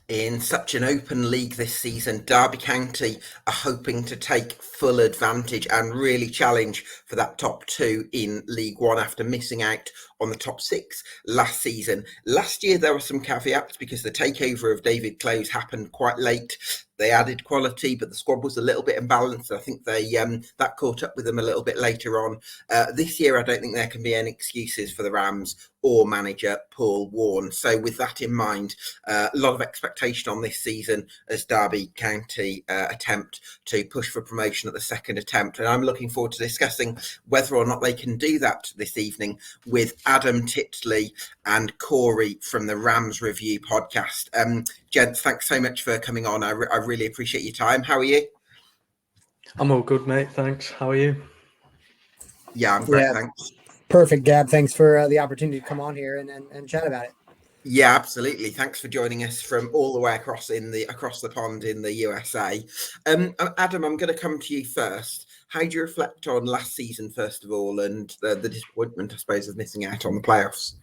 In such an open league this season, Derby County are hoping to take full advantage and really challenge for that top two in League One after missing out on the top six last season. Last year, there were some caveats because the takeover of David Close happened quite late. They added quality, but the squad was a little bit imbalanced. I think that caught up with them a little bit later on. This year, I don't think there can be any excuses for the Rams or manager Paul Warne. So with that in mind, a lot of expectation on this season as Derby County attempt to push for promotion at the second attempt. And I'm looking forward to discussing whether or not they can do that this evening with Adam Tipsley and Cory from the Rams Review podcast. Gents, thanks so much for coming on. I really appreciate your time. How are you? I'm all good, mate. Thanks. How are you? Yeah, I'm great, thanks. Perfect, Gab. Thanks for the opportunity to come on here and chat about it. Yeah, absolutely. Thanks for joining us from all the way across the pond in the USA. Adam, I'm going to come to you first. How do you reflect on last season, first of all, and the disappointment, I suppose, of missing out on the playoffs?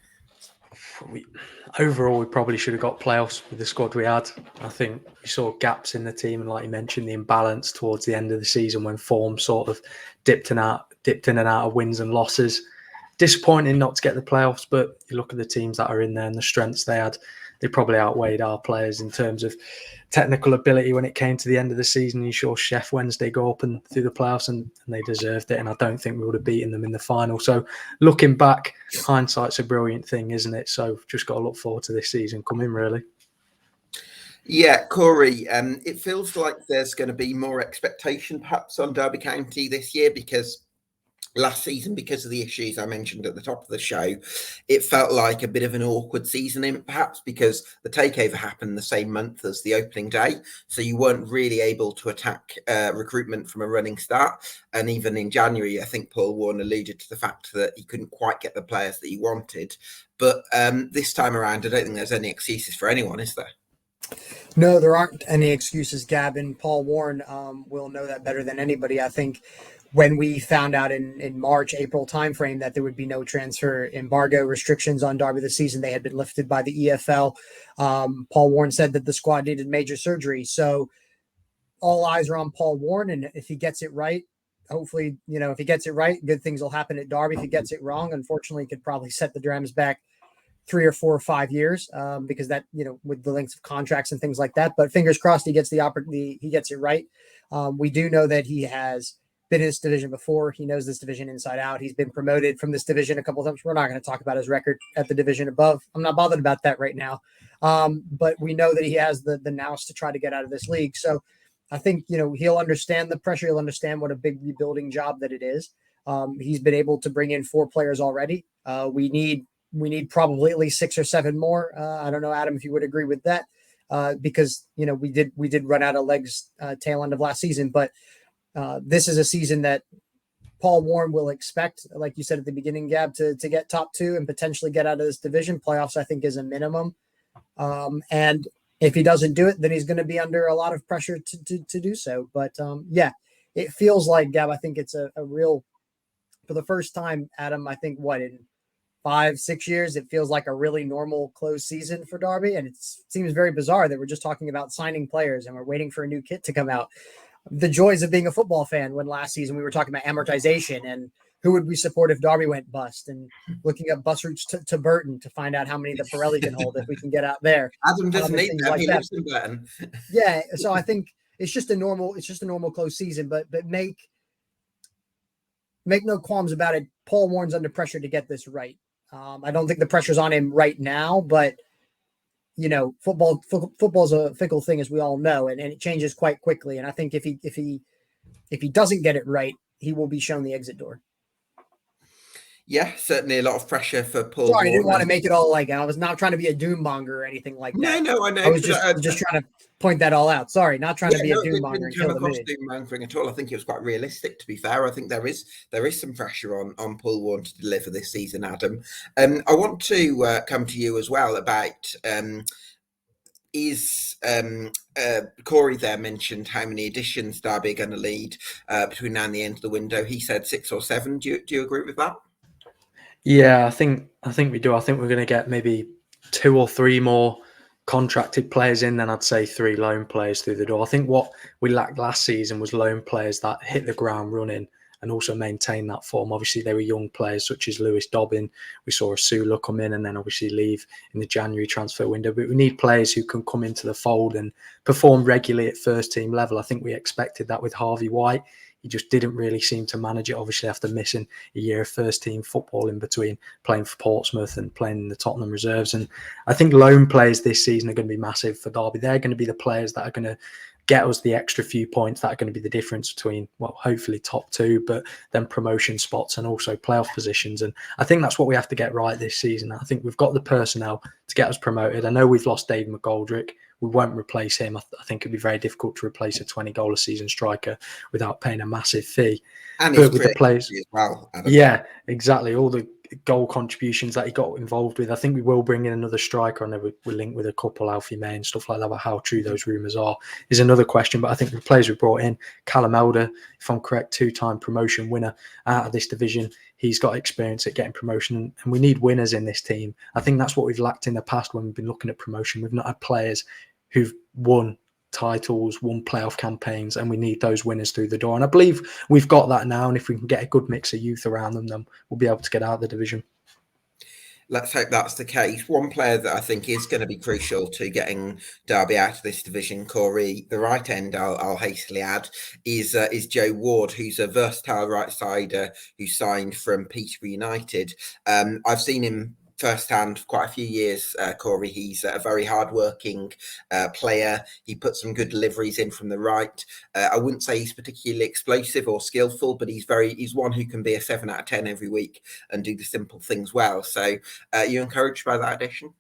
Overall, we probably should have got playoffs with the squad we had. I think we saw gaps in the team, and like you mentioned, the imbalance towards the end of the season when form sort of dipped in and out of wins and losses. Disappointing not to get the playoffs, but you look at the teams that are in there and the strengths they had, they probably outweighed our players in terms of technical ability when it came to the end of the season. You saw Sheff Wednesday go up and through the playoffs, and they deserved it, and I don't think we would have beaten them in the final. So looking back, hindsight's a brilliant thing, isn't it? So just got to look forward to this season coming, really. Yeah, Cory, it feels like there's going to be more expectation perhaps on Derby County this year because last season, because of the issues I mentioned at the top of the show, it felt like a bit of an awkward season, perhaps because the takeover happened the same month as the opening day. So you weren't really able to attack recruitment from a running start. And even in January, I think Paul Warne alluded to the fact that he couldn't quite get the players that he wanted. But this time around, I don't think there's any excuses for anyone, is there? No, there aren't any excuses, Gab, and Paul Warne will know that better than anybody. I think when we found out in March, April timeframe that there would be no transfer embargo restrictions on Derby this season, they had been lifted by the EFL. Paul Warne said that the squad needed major surgery. So all eyes are on Paul Warne, and if he gets it right, hopefully, if he gets it right, good things will happen at Derby. If he gets it wrong, unfortunately, he could probably set the Drams back 3 or 4 or 5 years because that, with the lengths of contracts and things like that. But fingers crossed he gets the opportunity, he gets it right. We do know that he has been in this division before. He knows this division inside out. He's been promoted from this division a couple of times. We're not going to talk about his record at the division above. I'm not bothered about that right now. But we know that he has the nous to try to get out of this league. So I think, he'll understand the pressure. He'll understand what a big rebuilding job that it is. He's been able to bring in 4 players already. We need probably at least 6 or 7 more. I don't know, Adam, if you would agree with that, because we did run out of legs tail end of last season. But this is a season that Paul Warne will expect, like you said at the beginning, Gab, to get top 2 and potentially get out of this division. Playoffs, I think, is a minimum. And if he doesn't do it, then he's going to be under a lot of pressure to do so. But it feels like, Gab, I think it's a real, for the first time, Adam, I think in 5-6 years, it feels like a really normal closed season for Derby. And it seems very bizarre that we're just talking about signing players and we're waiting for a new kit to come out. The joys of being a football fan, when last season we were talking about amortization and who would we support if Derby went bust, and looking up bus routes to Burton to find out how many the Pirelli can hold if we can get out there. Adam doesn't need that. He lives in Burton. Yeah. So I think it's just a normal closed season, but make no qualms about it. Paul Warne's under pressure to get this right. I don't think the pressure's on him right now, but football's a fickle thing, as we all know, and it changes quite quickly. And I think if he doesn't get it right, he will be shown the exit door. Yeah, certainly a lot of pressure for Paul. Sorry, I didn't want to make it all like I was not trying to be a doom monger or anything like that. No, I know. I was just trying to point that all out. Sorry, not trying to be a doom monger. Didn't come across doom mongering at all. I think it was quite realistic, to be fair. I think there is some pressure on Paul Warne to deliver this season, Adam. I want to come to you as well about Cory there mentioned how many additions Derby are going to lead between now and the end of the window. He said 6 or 7. Do you agree with that? Yeah, I think we do. I think we're going to get maybe 2 or 3 more contracted players in, then I'd say 3 loan players through the door. I think what we lacked last season was loan players that hit the ground running and also maintain that form. Obviously, they were young players such as Lewis Dobbin. We saw Asula come in and then obviously leave in the January transfer window. But we need players who can come into the fold and perform regularly at first team level. I think we expected that with Harvey White. He just didn't really seem to manage it, obviously, after missing a year of first-team football in between playing for Portsmouth and playing in the Tottenham reserves. And I think loan players this season are going to be massive for Derby. They're going to be the players that are going to get us the extra few points that are going to be the difference between, well, hopefully top 2, but then promotion spots and also playoff positions. And I think that's what we have to get right this season. I think we've got the personnel to get us promoted. I know we've lost Dave McGoldrick. We won't replace him. I think it'd be very difficult to replace a 20-goal-a-season striker without paying a massive fee. And but with the players as well, Adam. Yeah, exactly. All the goal contributions that he got involved with. I think we will bring in another striker. I know we're linked with a couple, Alfie May and stuff like that, but how true those rumours are is another question. But I think the players we brought in, Callum Elder, if I'm correct, 2-time promotion winner out of this division. He's got experience at getting promotion, and we need winners in this team. I think that's what we've lacked in the past when we've been looking at promotion. We've not had players who've won titles, won playoff campaigns, and we need those winners through the door. And I believe we've got that now, and if we can get a good mix of youth around them, then we'll be able to get out of the division. Let's hope that's the case. One player that I think is going to be crucial to getting Derby out of this division, Cory, the right end, I'll hastily add, is Joe Ward, who's a versatile right-sider who signed from Peterborough United. I've seen him firsthand quite a few years, Cory. He's a very hardworking player. He puts some good deliveries in from the right. I wouldn't say he's particularly explosive or skillful, but he's one who can be a 7 out of 10 every week and do the simple things well. So you encouraged by that addition?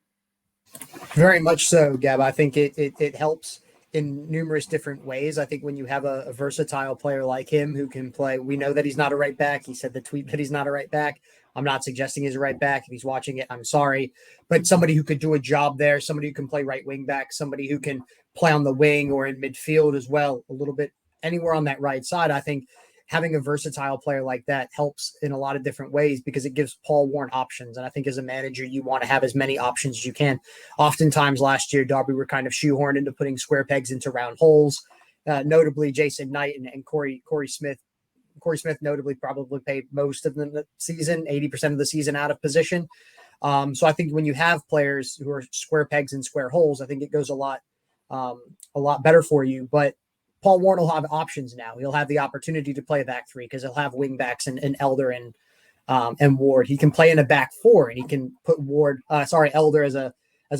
Very much so, Gab. I think it helps in numerous different ways. I think when you have a versatile player like him who can play, we know that he's not a right back. He said the tweet that he's not a right back. I'm not suggesting he's a right back. If he's watching it, I'm sorry. But somebody who could do a job there, somebody who can play right wing back, somebody who can play on the wing or in midfield as well, a little bit anywhere on that right side. I think having a versatile player like that helps in a lot of different ways because it gives Paul Warne options. And I think as a manager, you want to have as many options as you can. Oftentimes last year, Derby were kind of shoehorned into putting square pegs into round holes. Notably, Jason Knight and Cory Smith. Cory Smith notably probably played most of the season, 80% of the season out of position. So I think when you have players who are square pegs and square holes, I think it goes a lot better for you. But Paul Warne will have options now. He'll have the opportunity to play a back 3 because he'll have wing backs and Elder and Ward. He can play in a back 4 and he can put Elder as a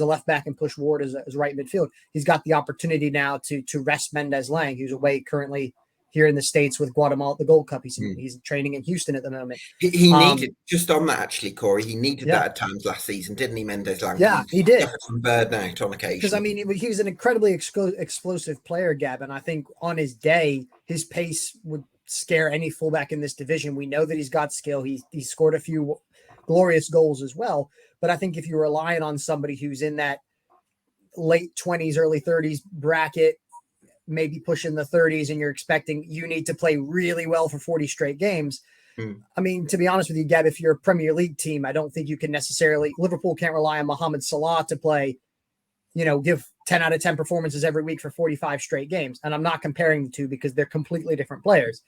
left back and push Ward as right midfield. He's got the opportunity now to rest Mendez Lang, who's away currently here in the States with Guatemala at the Gold Cup. He's training in Houston at the moment. He needed, just on that actually, Cory, he needed that at times last season, didn't he, Mendez Lang? Yeah, he did. Some burnout on occasion. Because, I mean, he was an incredibly explosive player, Gab, and I think on his day, his pace would scare any fullback in this division. We know that he's got skill. He scored a few glorious goals as well. But I think if you're relying on somebody who's in that late 20s, early 30s bracket, maybe pushing the 30s, and you're expecting you need to play really well for 40 straight games. I mean, to be honest with you, Gab, if you're a Premier League team, I don't think you can necessarily, Liverpool can't rely on Mohamed Salah to play, give 10 out of 10 performances every week for 45 straight games. And I'm not comparing the two because they're completely different players.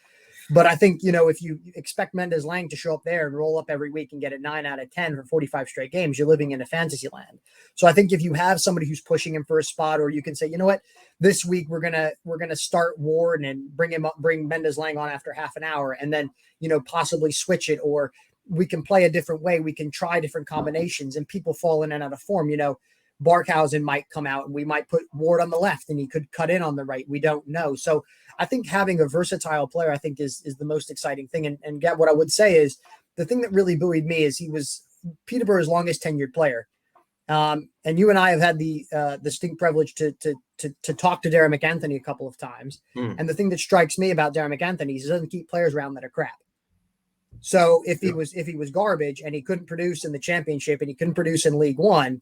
But I think, if you expect Mendez Lang to show up there and roll up every week and get a 9 out of 10 for 45 straight games, you're living in a fantasy land. So I think if you have somebody who's pushing him for a spot, or you can say, you know what, this week we're gonna start Ward and bring Mendez Lang on after half an hour, and then possibly switch it, or we can play a different way. We can try different combinations, and people fall in and out of form. Barkhausen might come out and we might put Ward on the left and he could cut in on the right. We don't know. So I think having a versatile player, I think is the most exciting thing. And Gab, what I would say is the thing that really buoyed me is he was Peterborough's longest tenured player. And you and I have had the distinct privilege to talk to Darren McAnthony a couple of times. And the thing that strikes me about Darren McAnthony is he doesn't keep players around that are crap. So if he was garbage and he couldn't produce in the championship and he couldn't produce in League One,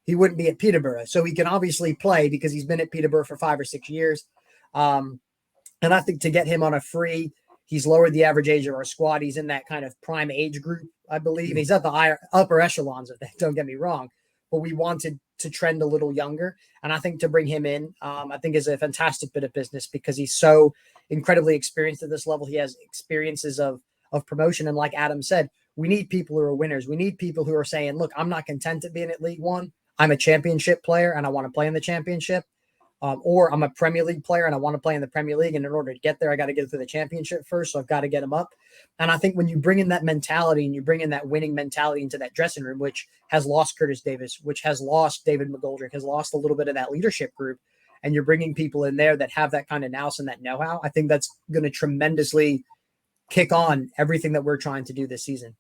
he wouldn't be at Peterborough. So he can obviously play because he's been at Peterborough for 5 or 6 years. And I think to get him on a free, he's lowered the average age of our squad. He's in that kind of prime age group, I believe. He's at the upper echelons of that, don't get me wrong. But we wanted to trend a little younger. And I think to bring him in, I think is a fantastic bit of business because he's so incredibly experienced at this level. He has experiences of promotion. And like Adam said, we need people who are winners. We need people who are saying, look, I'm not content at being at League One. I'm a championship player and I want to play in the championship. Or I'm a Premier League player and I want to play in the Premier League. And in order to get there, I got to get through the championship first. So I've got to get them up. And I think when you bring in that mentality and you bring in that winning mentality into that dressing room, which has lost Curtis Davis, which has lost David McGoldrick, has lost a little bit of that leadership group, and you're bringing people in there that have that kind of nous and that know-how, I think that's going to tremendously kick on everything that we're trying to do this season.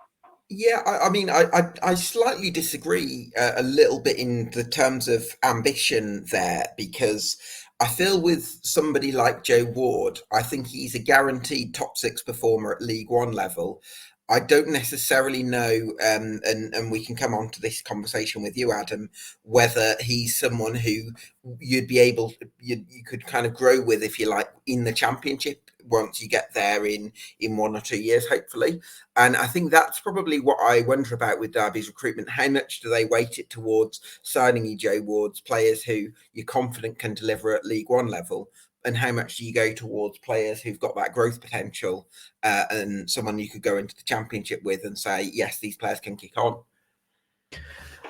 Yeah, I mean, I slightly disagree a little bit in the terms of ambition there, because I feel with somebody like Joe Ward, I think he's a guaranteed top 6 performer at League One level. I don't necessarily know, and we can come on to this conversation with you, Adam, whether he's someone who you'd be able, you could kind of grow with, if you like, in the championship once you get there in 1 or 2 years, hopefully. And I think that's probably what I wonder about with Derby's recruitment. How much do they weight it towards signing you Joe Ward's players who you're confident can deliver at League One level? And how much do you go towards players who've got that growth potential and someone you could go into the championship with and say, yes, these players can kick on?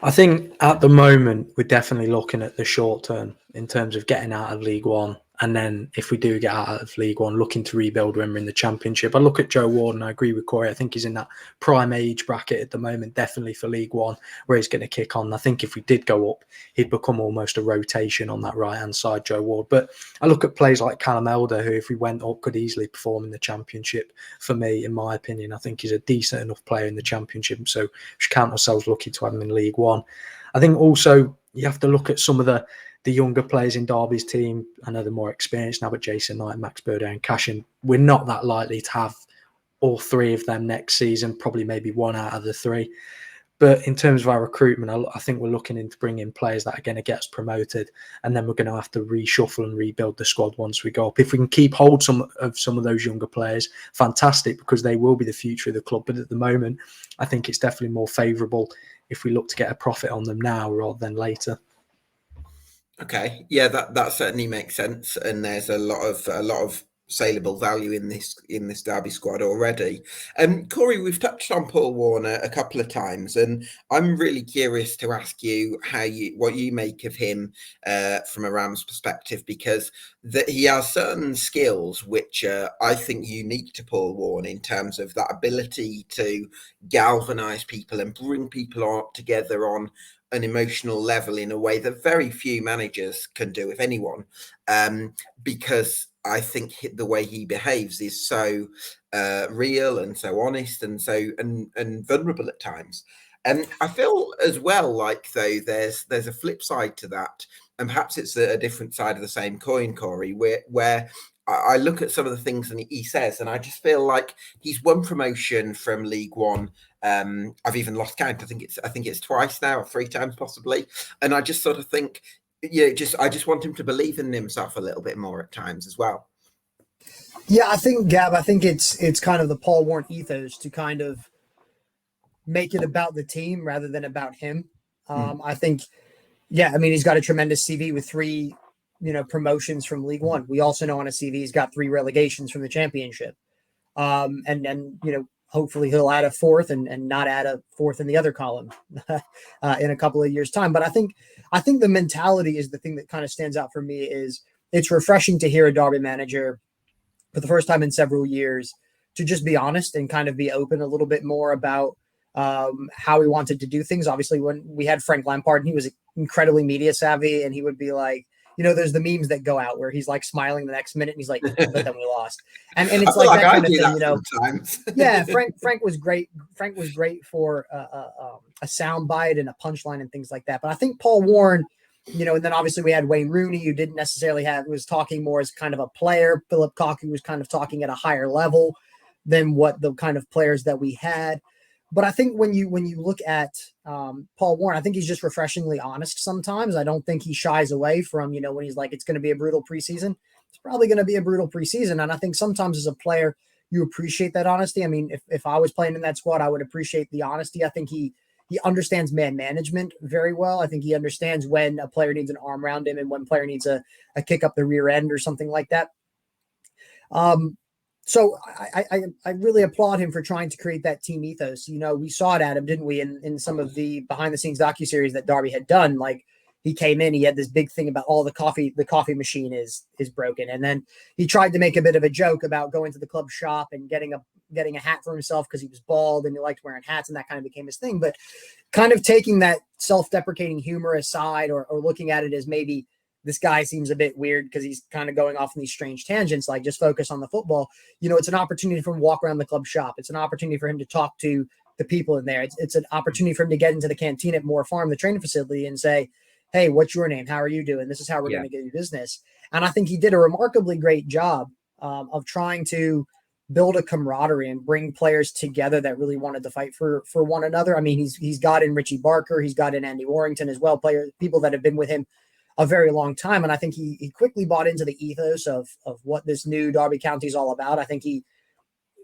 I think at the moment, we're definitely looking at the short term in terms of getting out of League One. And then if we do get out of League One, looking to rebuild when we're in the Championship. I look at Joe Ward and I agree with Cory. I think he's in that prime age bracket at the moment, definitely for League One, where he's going to kick on. I think if we did go up, he'd become almost a rotation on that right-hand side, Joe Ward. But I look at players like Callum Elder, who, if we went up, could easily perform in the Championship. For me, in my opinion, I think he's a decent enough player in the Championship. So we should count ourselves lucky to have him in League One. I think also you have to look at some of the younger players in Derby's team. I know they're more experienced now, but Jason Knight, Max Burdow and Cashin, we're not that likely to have all 3 of them next season, probably maybe 1 out of the 3. But in terms of our recruitment, I think we're looking into bringing players that are going to get us promoted, and then we're going to have to reshuffle and rebuild the squad once we go up. If we can keep hold some of those younger players, fantastic, because they will be the future of the club. But at the moment, I think it's definitely more favourable if we look to get a profit on them now rather than later. Okay, yeah, that certainly makes sense, and there's a lot of saleable value in this Derby squad already. Cory, we've touched on Paul Warne a couple of times, and I'm really curious to ask you what you make of him from a Rams perspective, because he has certain skills which I think unique to Paul Warne in terms of that ability to galvanise people and bring people together on an emotional level in a way that very few managers can do, if anyone, because I think the way he behaves is so real and so honest and so and vulnerable at times. And I feel as well like, though, there's a flip side to that, and perhaps it's a different side of the same coin, Cory, where I look at some of the things that he says, and I just feel like he's won promotion from League One. I've even lost count. I think it's twice now, or 3 times possibly. And I just sort of think, I just want him to believe in himself a little bit more at times as well. Yeah, I think, Gab, it's kind of the Paul Warne ethos to kind of make it about the team rather than about him. I think, I mean, he's got a tremendous CV with 3, promotions from League One. We also know on a CV he's got 3 relegations from the Championship. And then, hopefully he'll add a 4th and not add a 4th in the other column in a couple of years' time. But I think the mentality is the thing that kind of stands out for me. Is it's refreshing to hear a Derby manager for the first time in several years to just be honest and kind of be open a little bit more about how he wanted to do things. Obviously, when we had Frank Lampard, he was incredibly media savvy, and he would be like, there's the memes that go out where he's like smiling the next minute and he's like, but then we lost. And it's like that kind of thing, sometimes. Yeah, Frank was great. Frank was great for a sound bite and a punchline and things like that. But I think Paul Warne, and then obviously we had Wayne Rooney, who didn't necessarily was talking more as kind of a player. Philip Cocu was kind of talking at a higher level than what the kind of players that we had. But I think when you look at Paul Warne, I think he's just refreshingly honest sometimes. I don't think he shies away from, when he's like, it's going to be a brutal preseason. It's probably going to be a brutal preseason. And I think sometimes as a player, you appreciate that honesty. I mean, if I was playing in that squad, I would appreciate the honesty. I think he he understands man management very well. I think he understands when a player needs an arm around him and when player needs a kick up the rear end or something like that. So I really applaud him for trying to create that team ethos. We saw it, Adam, didn't we, in some of the behind the scenes docuseries that Darby had done. Like, he came in, he had this big thing about the coffee machine is broken. And then he tried to make a bit of a joke about going to the club shop and getting a hat for himself because he was bald and he liked wearing hats, and that kind of became his thing. But kind of taking that self-deprecating humor aside, or looking at it as maybe this guy seems a bit weird because he's kind of going off in these strange tangents, like just focus on the football. It's an opportunity for him to walk around the club shop. It's an opportunity for him to talk to the people in there. It's an opportunity for him to get into the canteen at Moore Farm, the training facility, and say, hey, what's your name? How are you doing? This is how we're going to get you business. And I think he did a remarkably great job of trying to build a camaraderie and bring players together that really wanted to fight for one another. I mean, he's got in Richie Barker, he's got in Andy Warrington as well, people that have been with him a very long time. And I think he quickly bought into the ethos of what this new Derby County is all about. I think he,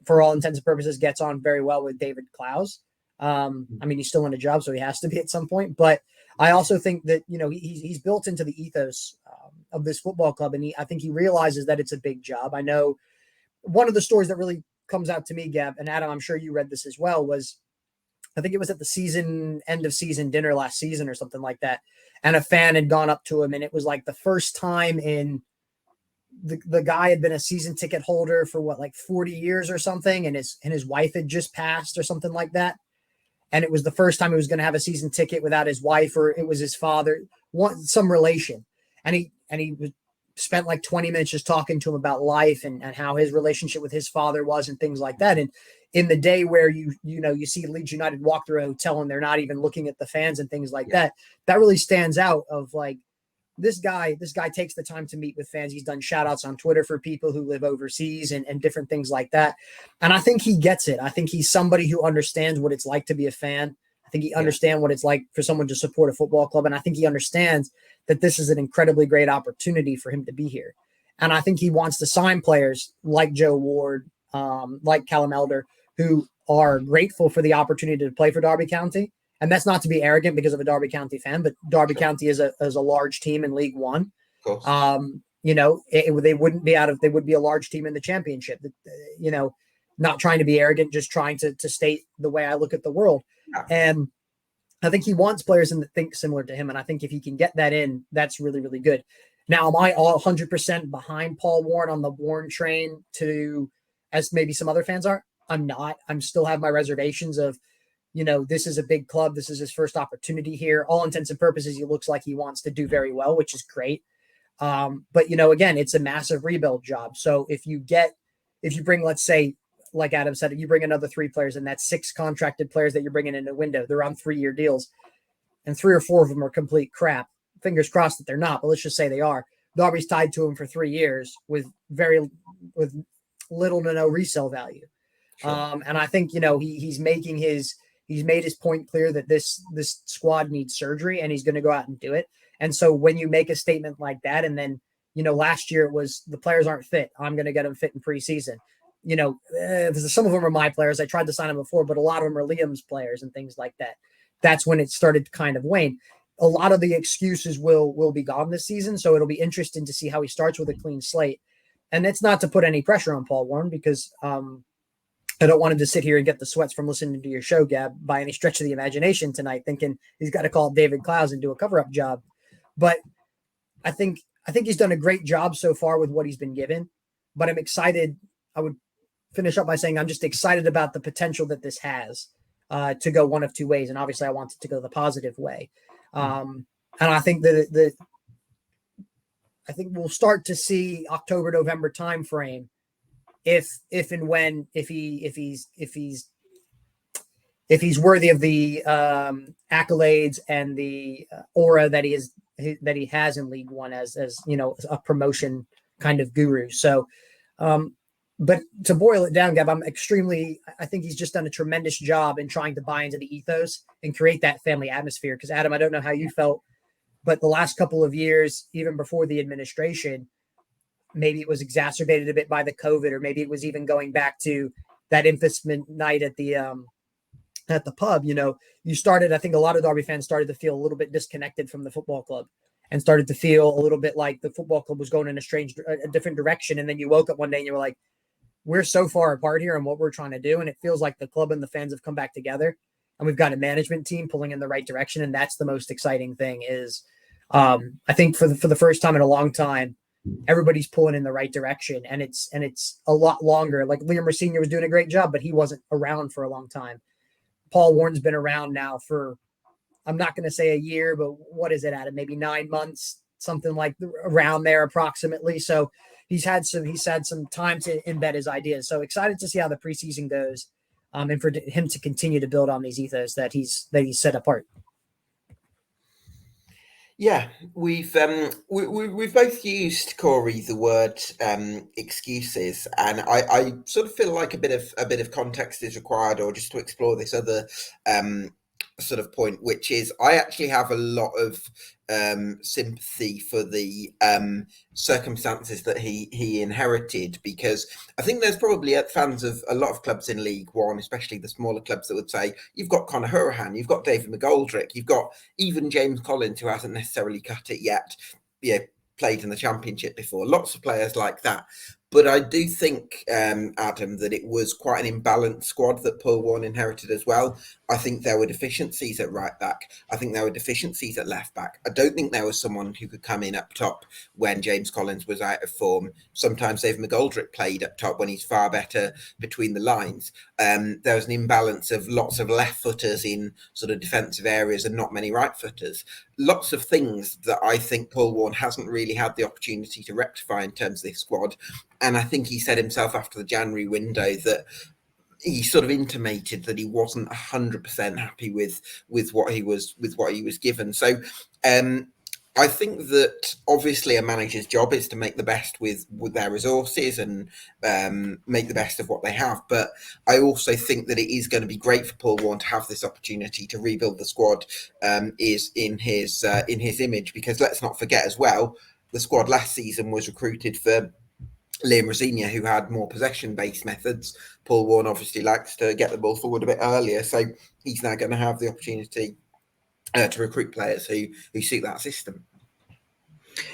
for all intents and purposes, gets on very well with David Clowes. I mean, he's still in a job, so he has to be at some point. But I also think that, he's built into the ethos of this football club. And I think he realizes that it's a big job. I know one of the stories that really comes out to me, Gab, and Adam, I'm sure you read this as well, was I think it was at the end of season dinner last season or something like that. And a fan had gone up to him, and it was like the first time in the guy had been a season ticket holder for 40 years or something. And his wife had just passed or something like that. And it was the first time he was going to have a season ticket without his wife, or it was his father, some relation. And he spent like 20 minutes just talking to him about life and how his relationship with his father was and things like that. And in the day where you see Leeds United walk through a hotel and they're not even looking at the fans and things like that really stands out of like, this guy takes the time to meet with fans. He's done shout outs on Twitter for people who live overseas and different things like that. And I think he gets it. I think he's somebody who understands what it's like to be a fan. I think he understands what it's like for someone to support a football club. And I think he understands that this is an incredibly great opportunity for him to be here. And I think he wants to sign players like Joe Ward, like Callum Elder, who are grateful for the opportunity to play for Derby County. And that's not to be arrogant because of a Derby County fan, but Derby County is a large team in League One. They would be a large team in the championship. Not trying to be arrogant, just trying to state the way I look at the world. And I think he wants players that think similar to him. And I think if he can get that in, that's really, really good. Now, am I all 100% behind Paul Warne on the Warne train as maybe some other fans are? I'm not. I'm still have my reservations of, this is a big club. This is his first opportunity here. All intents and purposes, he looks like he wants to do very well, which is great. But, again, it's a massive rebuild job. So if you bring, let's say, like Adam said, if you bring another 3 players and that's 6 contracted players that you're bringing in a window, they're on 3-year deals and 3 or 4 of them are complete crap. Fingers crossed that they're not, but let's just say they are. Darby's tied to him for 3 years with little to no resale value. Sure. And I think, he's made his point clear that this squad needs surgery and he's going to go out and do it. And so when you make a statement like that, and then, last year it was the players aren't fit, I'm going to get them fit in preseason. Some of them are my players. I tried to sign them before, but a lot of them are Liam's players and things like that. That's when it started to kind of wane. A lot of the excuses will be gone this season. So it'll be interesting to see how he starts with a clean slate. And it's not to put any pressure on Paul Warne because, I don't want him to sit here and get the sweats from listening to your show, Gab, by any stretch of the imagination tonight, thinking he's got to call David Clowes and do a cover-up job. But I think he's done a great job so far with what he's been given. But I'm excited. I would finish up by saying I'm just excited about the potential that this has to go one of 2 ways. And obviously I want it to go the positive way. And I think I think we'll start to see October, November timeframe if he's worthy of the accolades and the aura that he has in League One as a promotion kind of guru. So, but to boil it down, Gab, I think he's just done a tremendous job in trying to buy into the ethos and create that family atmosphere. Because Adam, I don't know how you felt, but the last couple of years, even before the administration, maybe it was exacerbated a bit by the COVID, or maybe it was even going back to that infamous night at the at the pub, you started, I think a lot of Derby fans started to feel a little bit disconnected from the football club and started to feel a little bit like the football club was going in a different direction. And then you woke up one day and you were like, we're so far apart here in what we're trying to do. And it feels like the club and the fans have come back together, and we've got a management team pulling in the right direction. And that's the most exciting thing is, I think for the first time in a long time, everybody's pulling in the right direction, and it's a lot longer. Like Liam Senior was doing a great job, but he wasn't around for a long time. Paul Warne's been around now for, I'm not going to say a year, but what is it, Adam? Maybe 9 months, something like around there approximately. So he's had some time to embed his ideas. So excited to see how the preseason goes, and for him to continue to build on these ethos that he's set apart. Yeah, we've both used, Cory, the word excuses, and I sort of feel like a bit of context is required, or just to explore this other sort of point, which is I actually have a lot of sympathy for the circumstances that he inherited, because I think there's probably fans of a lot of clubs in League One, especially the smaller clubs, that would say you've got Conor Hurahan, you've got David McGoldrick, you've got even James Collins, who hasn't necessarily cut it yet, played in the Championship before, lots of players like that. But I do think, Adam, that it was quite an imbalanced squad that Paul Warne inherited as well. I think there were deficiencies at right back. I think there were deficiencies at left back. I don't think there was someone who could come in up top when James Collins was out of form. Sometimes Dave McGoldrick played up top when he's far better between the lines. There was an imbalance of lots of left footers in sort of defensive areas and not many right footers. Lots of things that I think Paul Warne hasn't really had the opportunity to rectify in terms of this squad. And I think he said himself after the January window that he sort of intimated that he wasn't 100% happy with what he was given. So I think that obviously a manager's job is to make the best with their resources and make the best of what they have. But I also think that it is going to be great for Paul Warne to have this opportunity to rebuild the squad is in his image, because let's not forget as well, the squad last season was recruited for Liam Rosenior, who had more possession-based methods. Paul Warne obviously likes to get the ball forward a bit earlier, so he's now going to have the opportunity to recruit players who suit that system.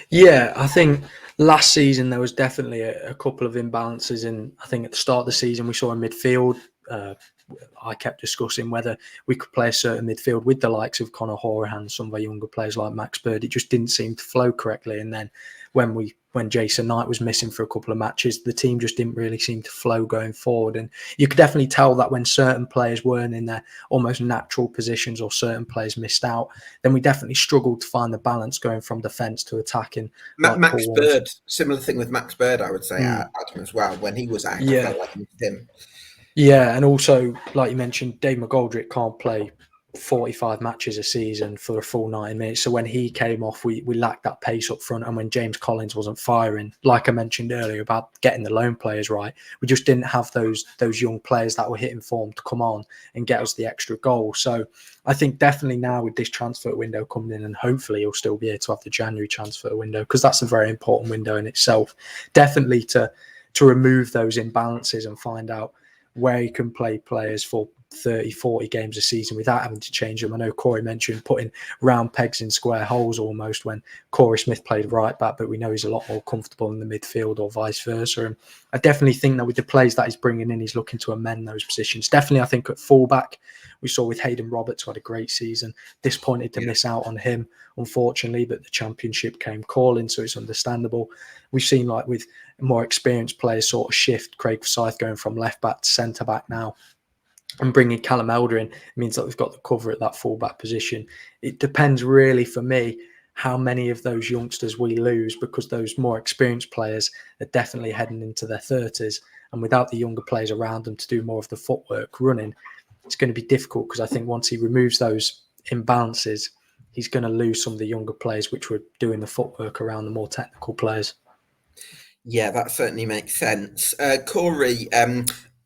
Yeah, I think last season there was definitely a couple of imbalances, and I think at the start of the season we saw in midfield. I kept discussing whether we could play a certain midfield with the likes of Conor Hurahan, some of our younger players like Max Bird. It just didn't seem to flow correctly. And then when Jason Knight was missing for a couple of matches, the team just didn't really seem to flow going forward. And you could definitely tell that when certain players weren't in their almost natural positions, or certain players missed out, then we definitely struggled to find the balance going from defence to attacking. Max Bird, similar thing with Max Bird, I would say, Adam, as well. When he was out, I felt like he missed him. Yeah, and also, like you mentioned, Dave McGoldrick can't play 45 matches a season for a full 90 minutes. So when he came off, we lacked that pace up front. And when James Collins wasn't firing, like I mentioned earlier about getting the lone players right, we just didn't have those young players that were hitting form to come on and get us the extra goal. So I think definitely now with this transfer window coming in, and hopefully he'll still be able to have the January transfer window, because that's a very important window in itself, definitely to remove those imbalances and find out where he can play players for 30, 40 games a season without having to change them. I know Cory mentioned putting round pegs in square holes almost when Cory Smith played right back, but we know he's a lot more comfortable in the midfield or vice versa. And I definitely think that with the players that he's bringing in, he's looking to amend those positions. Definitely, I think at fullback, we saw with Hayden Roberts, who had a great season. Disappointed to miss out on him, unfortunately, but the Championship came calling, so it's understandable. We've seen, like, with more experienced players sort of shift, Craig Forsyth going from left back to centre back now, and bringing Callum Elder in means that we've got the cover at that fullback position. It depends really for me how many of those youngsters we lose, because those more experienced players are definitely heading into their 30s, and without the younger players around them to do more of the footwork running, it's going to be difficult, because I think once he removes those imbalances, he's going to lose some of the younger players which were doing the footwork around the more technical players. Yeah, that certainly makes sense. Cory,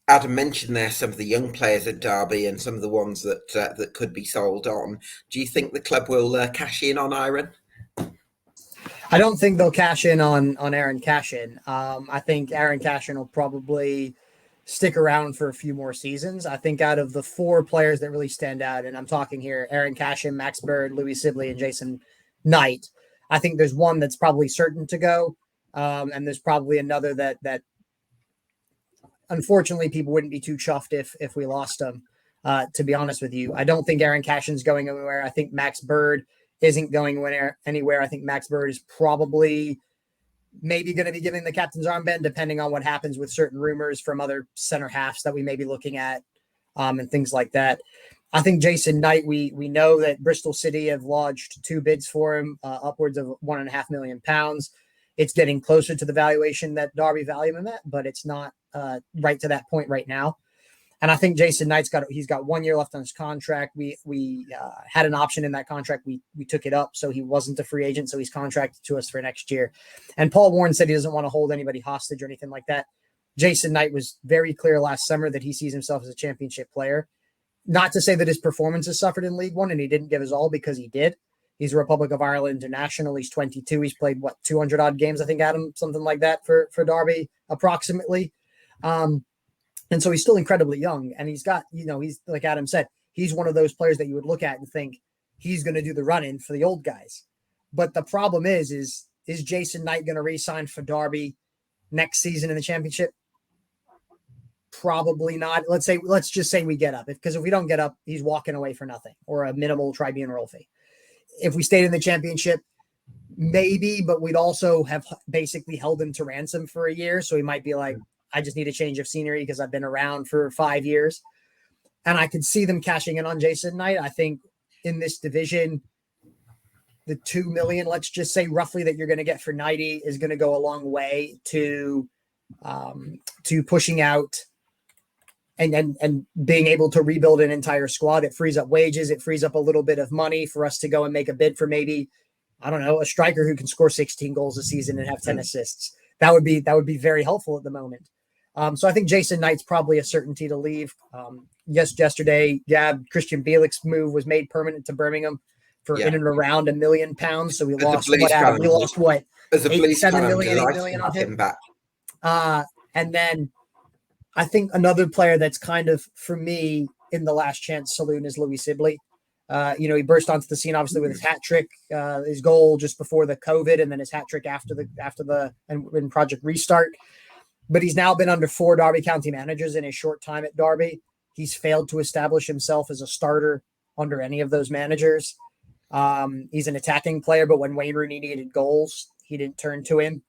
Adam mentioned there some of the young players at Derby and some of the ones that could be sold on. Do you think the club will cash in on Aaron? I don't think they'll cash in on Aaron Cashin. I think Aaron Cashin will probably stick around for a few more seasons. I think out of the 4 players that really stand out, and I'm talking here, Aaron Cashin, Max Bird, Louis Sibley, and Jason Knight, I think there's one that's probably certain to go. And there's probably another that unfortunately people wouldn't be too chuffed if we lost him. To be honest with you, I don't think Aaron Cashin's going anywhere. I think Max Bird isn't going anywhere. I think Max Bird is probably maybe going to be giving the captain's armband, depending on what happens with certain rumors from other center halves that we may be looking at, and things like that. I think Jason Knight, we know that Bristol City have lodged 2 bids for him, upwards of £1.5 million. It's getting closer to the valuation that Derby value him at, but it's not right to that point right now. And I think Jason Knight's he's got 1 year left on his contract. We had an option in that contract. We took it up, so he wasn't a free agent, so he's contracted to us for next year. And Paul Warne said he doesn't want to hold anybody hostage or anything like that. Jason Knight was very clear last summer that he sees himself as a championship player. Not to say that his performance has suffered in League One, and he didn't give his all, because he did. He's a Republic of Ireland international. He's 22. He's played 200 odd games, I think, Adam, something like that for Derby, approximately. And so he's still incredibly young, and he's got, he's, like Adam said, he's one of those players that you would look at and think he's going to do the run-in for the old guys. But the problem is Jason Knight going to re-sign for Derby next season in the championship? Probably not. Let's just say we get up, because if we don't get up, he's walking away for nothing, or a minimal tribunal fee. If we stayed in the championship, maybe, but we'd also have basically held him to ransom for a year. So he might be like, I just need a change of scenery because I've been around for 5 years. And I could see them cashing in on Jason Knight. I think in this division, the $2 million, let's just say roughly, that you're going to get for Knighty is going to go a long way to pushing out and being able to rebuild an entire squad. It frees up wages. It frees up a little bit of money for us to go and make a bid for maybe, I don't know, a striker who can score 16 goals a season and have 10 assists. That would be very helpful at the moment. So I think Jason Knight's probably a certainty to leave. Yesterday, Christian Bielik's move was made permanent to Birmingham for in and around £1 million. So we lost what? As a Blues fan, 8 million on him back. And then I think another player that's kind of, for me, in the last chance saloon is Louis Sibley. He burst onto the scene obviously with his hat trick, his goal just before the COVID, and then his hat trick after the Project Restart. But he's now been under 4 Derby County managers in his short time at Derby. He's failed to establish himself as a starter under any of those managers. He's an attacking player, but when Wayne Rooney needed goals, he didn't turn to him.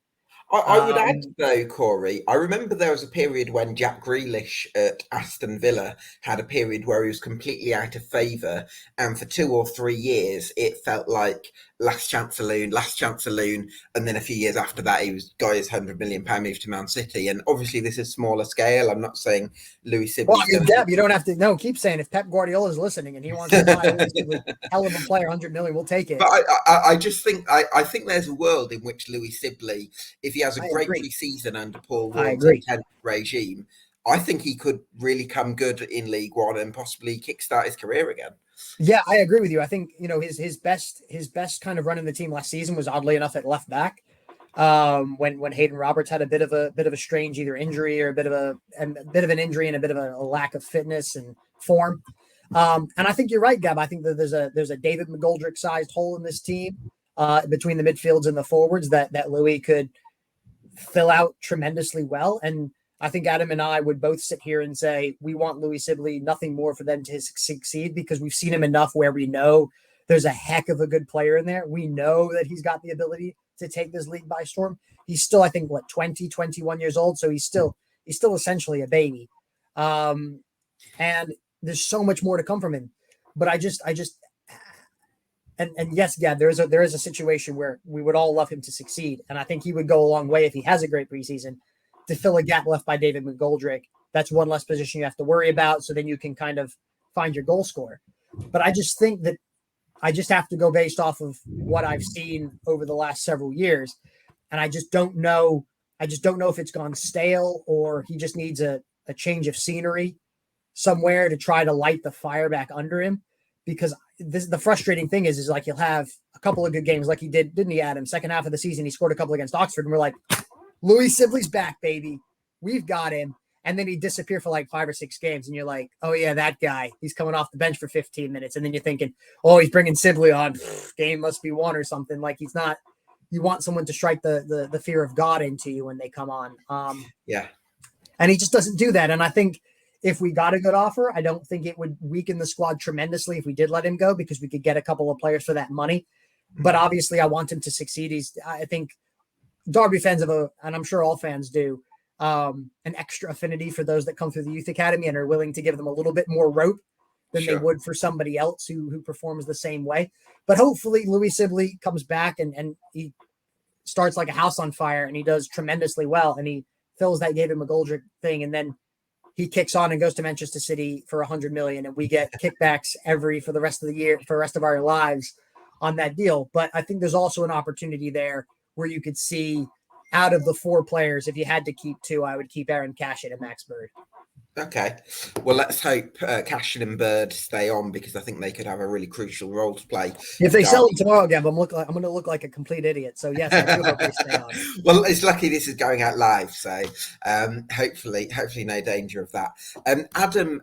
I would add, though, Cory, I remember there was a period when Jack Grealish at Aston Villa had a period where he was completely out of favour, and for 2 or 3 years it felt like last chance saloon, and then a few years after that he got his £100 million move to Man City. And obviously this is smaller scale. I'm not saying Louis Sibley. Well, Deb, you don't have to. Keep saying, if Pep Guardiola is listening and he wants to buy a hell of a player, £100 million, we'll take it. But I just think I think there's a world in which Louis Sibley, if he has a great pre-season under Paul Warne's intense regime, I think he could really come good in League One and possibly kickstart his career again. Yeah, I agree with you. I think his best kind of run in the team last season was, oddly enough, at left back. When Hayden Roberts had a bit of a strange either injury or a bit of an injury and a bit of a lack of fitness and form. And I think you're right, Gab. I think that there's a David McGoldrick sized hole in this team between the midfields and the forwards that Louis could fill out tremendously well. And I think Adam and I would both sit here and say we want Louis Sibley nothing more for them to succeed, because we've seen him enough where we know there's a heck of a good player in there. We know that he's got the ability to take this league by storm. He's still, I think, 20, 21 years old. So he's still essentially a baby. And there's so much more to come from him. But and yes, Gab, there is a situation where we would all love him to succeed. And I think he would go a long way if he has a great preseason to fill a gap left by David McGoldrick. That's one less position you have to worry about. So then you can kind of find your goal scorer. But I just think that I just have to go based off of what I've seen over the last several years. And I just don't know. If it's gone stale or he just needs a change of scenery somewhere to try to light the fire back under him. Because the frustrating thing is like he'll have a couple of good games like he did, didn't he, Adam? Second half of the season, he scored a couple against Oxford. And we're like, Louis Sibley's back, baby. We've got him. and then he'd disappear for like 5 or 6 games, and you're like, oh yeah, that guy, he's coming off the bench for 15 minutes, and then you're thinking, oh, he's bringing Sibley on, game must be won or something. Like, he's not. You want someone to strike the fear of God into you when they come on. Yeah. And he just doesn't do that. And I think if we got a good offer, I don't think it would weaken the squad tremendously if we did let him go, because we could get a couple of players for that money. But obviously, I want him to succeed. I think Derby fans have and I'm sure all fans do, an extra affinity for those that come through the youth academy and are willing to give them a little bit more rope than they would for somebody else who performs the same way. But hopefully Louis Sibley comes back and he starts like a house on fire, and he does tremendously well, and he fills that David McGoldrick thing, and then he kicks on and goes to Manchester City for $100 million, and we get kickbacks for the rest of the year, for the rest of our lives on that deal. But I think there's also an opportunity there where you could see, out of the 4 players, if you had to keep 2, I would keep Aaron Cashett and Max Bird. Okay, well, let's hope Cashett and Bird stay on, because I think they could have a really crucial role to play. If they sell them tomorrow, Gab, I'm going to look like a complete idiot. So yes, I do hope they stay on. Well, it's lucky this is going out live, so hopefully no danger of that. Adam,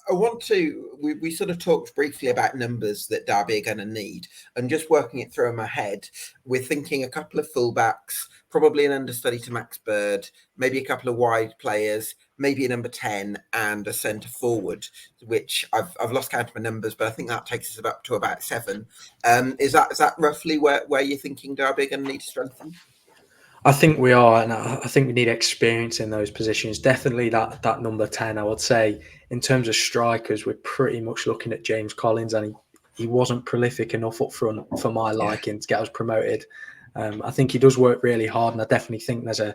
I want to. We sort of talked briefly about numbers that Derby are going to need, and just working it through in my head, we're thinking a couple of fullbacks, probably an understudy to Max Bird, maybe a couple of wide players, maybe a number 10 and a centre forward, which I've lost count of my numbers, but I think that takes us up to about 7. Is that roughly where you're thinking Derby are going to need to strengthen? I think we are, and I think we need experience in those positions. Definitely that number 10. I would say in terms of strikers, we're pretty much looking at James Collins, and he wasn't prolific enough up front for my liking to get us promoted. I think he does work really hard, and I definitely think there's a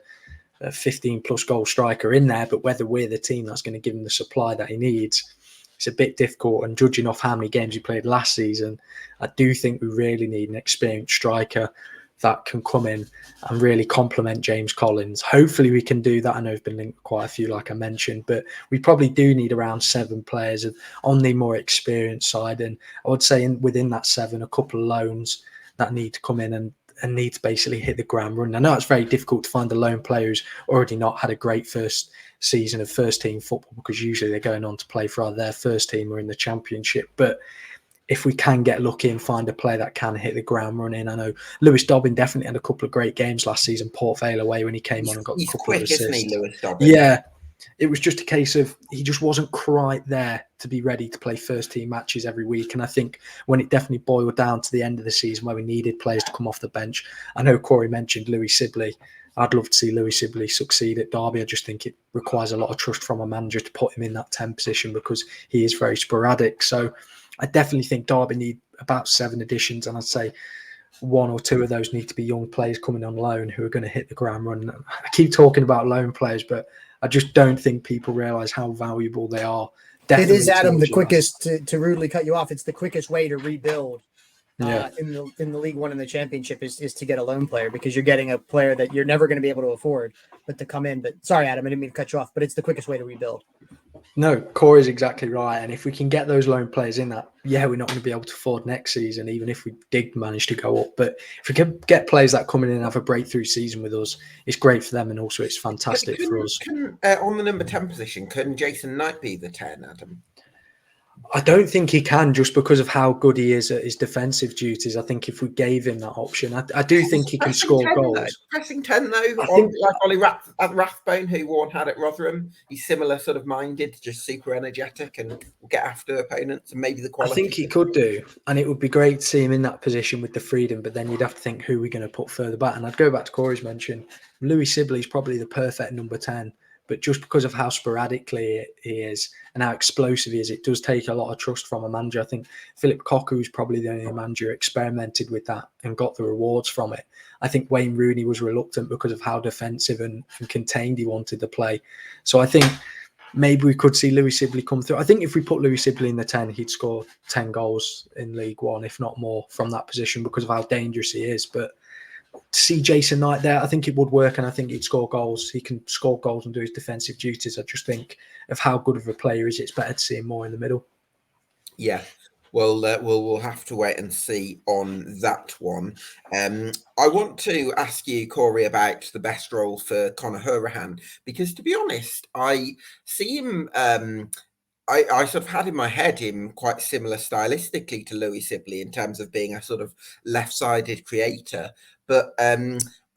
15-plus goal striker in there, but whether we're the team that's going to give him the supply that he needs, it's a bit difficult. And judging off how many games he played last season, I do think we really need an experienced striker that can come in and really complement James Collins. Hopefully we can do that. I know there's been linked quite a few, like I mentioned, but we probably do need around 7 players on the more experienced side. And I would say within that 7, a couple of loans that need to come in and need to basically hit the ground running. I know it's very difficult to find a lone player who's already not had a great first season of first team football, because usually they're going on to play for either their first team or in the Championship. But if we can get lucky and find a player that can hit the ground running, I know Lewis Dobbin definitely had a couple of great games last season, Port Vale away, when he came on and got a couple of assists. Isn't he, Lewis Dobbin? Yeah. It was just a case of he just wasn't quite there to be ready to play first team matches every week. And I think when it definitely boiled down to the end of the season where we needed players to come off the bench, I know Cory mentioned Louis Sibley. I'd love to see Louis Sibley succeed at Derby. I just think it requires a lot of trust from a manager to put him in that 10 position, because he is very sporadic. So I definitely think Derby need about 7 additions, and I'd say 1 or 2 of those need to be young players coming on loan who are going to hit the ground running. I keep talking about loan players, but I just don't think people realise how valuable they are. Definitely it is, Adam, the quickest, to rudely cut you off, it's the quickest way to rebuild in the League One and the Championship is to get a loan player, because you're getting a player that you're never going to be able to afford, but to come in. But sorry, Adam, I didn't mean to cut you off, but it's the quickest way to rebuild. No, Cory's exactly right. And if we can get those loan players in that, we're not going to be able to afford next season, even if we did manage to go up. But if we can get players that come in and have a breakthrough season with us, it's great for them, and also it's fantastic for us. On the number 10 position, can Jason Knight be the 10, Adam? I don't think he can, just because of how good he is at his defensive duties. I think if we gave him that option, I do think he can score goals. Pressing 10, though, like Ollie Rathbone, who Warne had at Rotherham, he's similar sort of minded, just super energetic and will get after opponents, and maybe the quality. I think he could do, and it would be great to see him in that position with the freedom, but then you'd have to think who we're going to put further back. And I'd go back to Cory's mention, Louis Sibley's probably the perfect number 10. But just because of how sporadically he is and how explosive he is, it does take a lot of trust from a manager. I think Philip Cocker is probably the only manager who experimented with that and got the rewards from it. I think Wayne Rooney was reluctant because of how defensive and contained he wanted to play. So I think maybe we could see Louis Sibley come through. I think if we put Louis Sibley in the 10, he'd score 10 goals in League One, if not more, from that position because of how dangerous he is. But to see Jason Knight there, I think it would work, and I think he'd score goals. He can score goals and do his defensive duties. I just think of how good of a player he is, it's better to see him more in the middle. Yeah. we'll have to wait and see on that one. I want to ask you, Cory, about the best role for Conor Hourihane, because to be honest, I see him. I sort of had in my head him quite similar stylistically to Louis Sibley in terms of being a sort of left-sided creator. But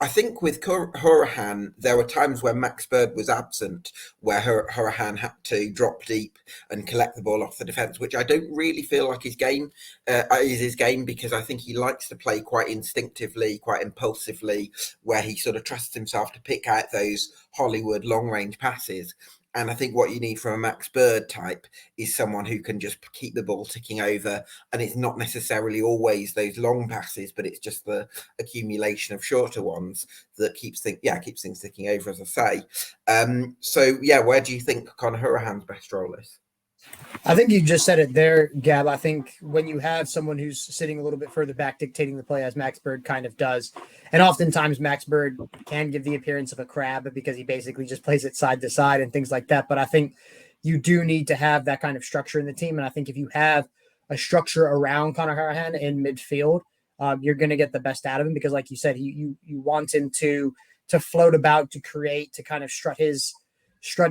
I think with Hourihane, there were times where Max Bird was absent, where Hourihane had to drop deep and collect the ball off the defence, which I don't really feel like his game is his game, because I think he likes to play quite instinctively, quite impulsively, where he sort of trusts himself to pick out those Hollywood long-range passes. And I think what you need from a Max Bird type is someone who can just keep the ball ticking over. And it's not necessarily always those long passes, but it's just the accumulation of shorter ones that keeps things ticking over, as I say. Where do you think Conor Hourihane's best role is? I think you just said it there, Gab. I think when you have someone who's sitting a little bit further back dictating the play, as Max Bird kind of does, and oftentimes Max Bird can give the appearance of a crab because he basically just plays it side to side and things like that. But I think you do need to have that kind of structure in the team. And I think if you have a structure around Conor Hourihane in midfield, you're going to get the best out of him, because like you said, you want him to float about, to create, to kind of strut his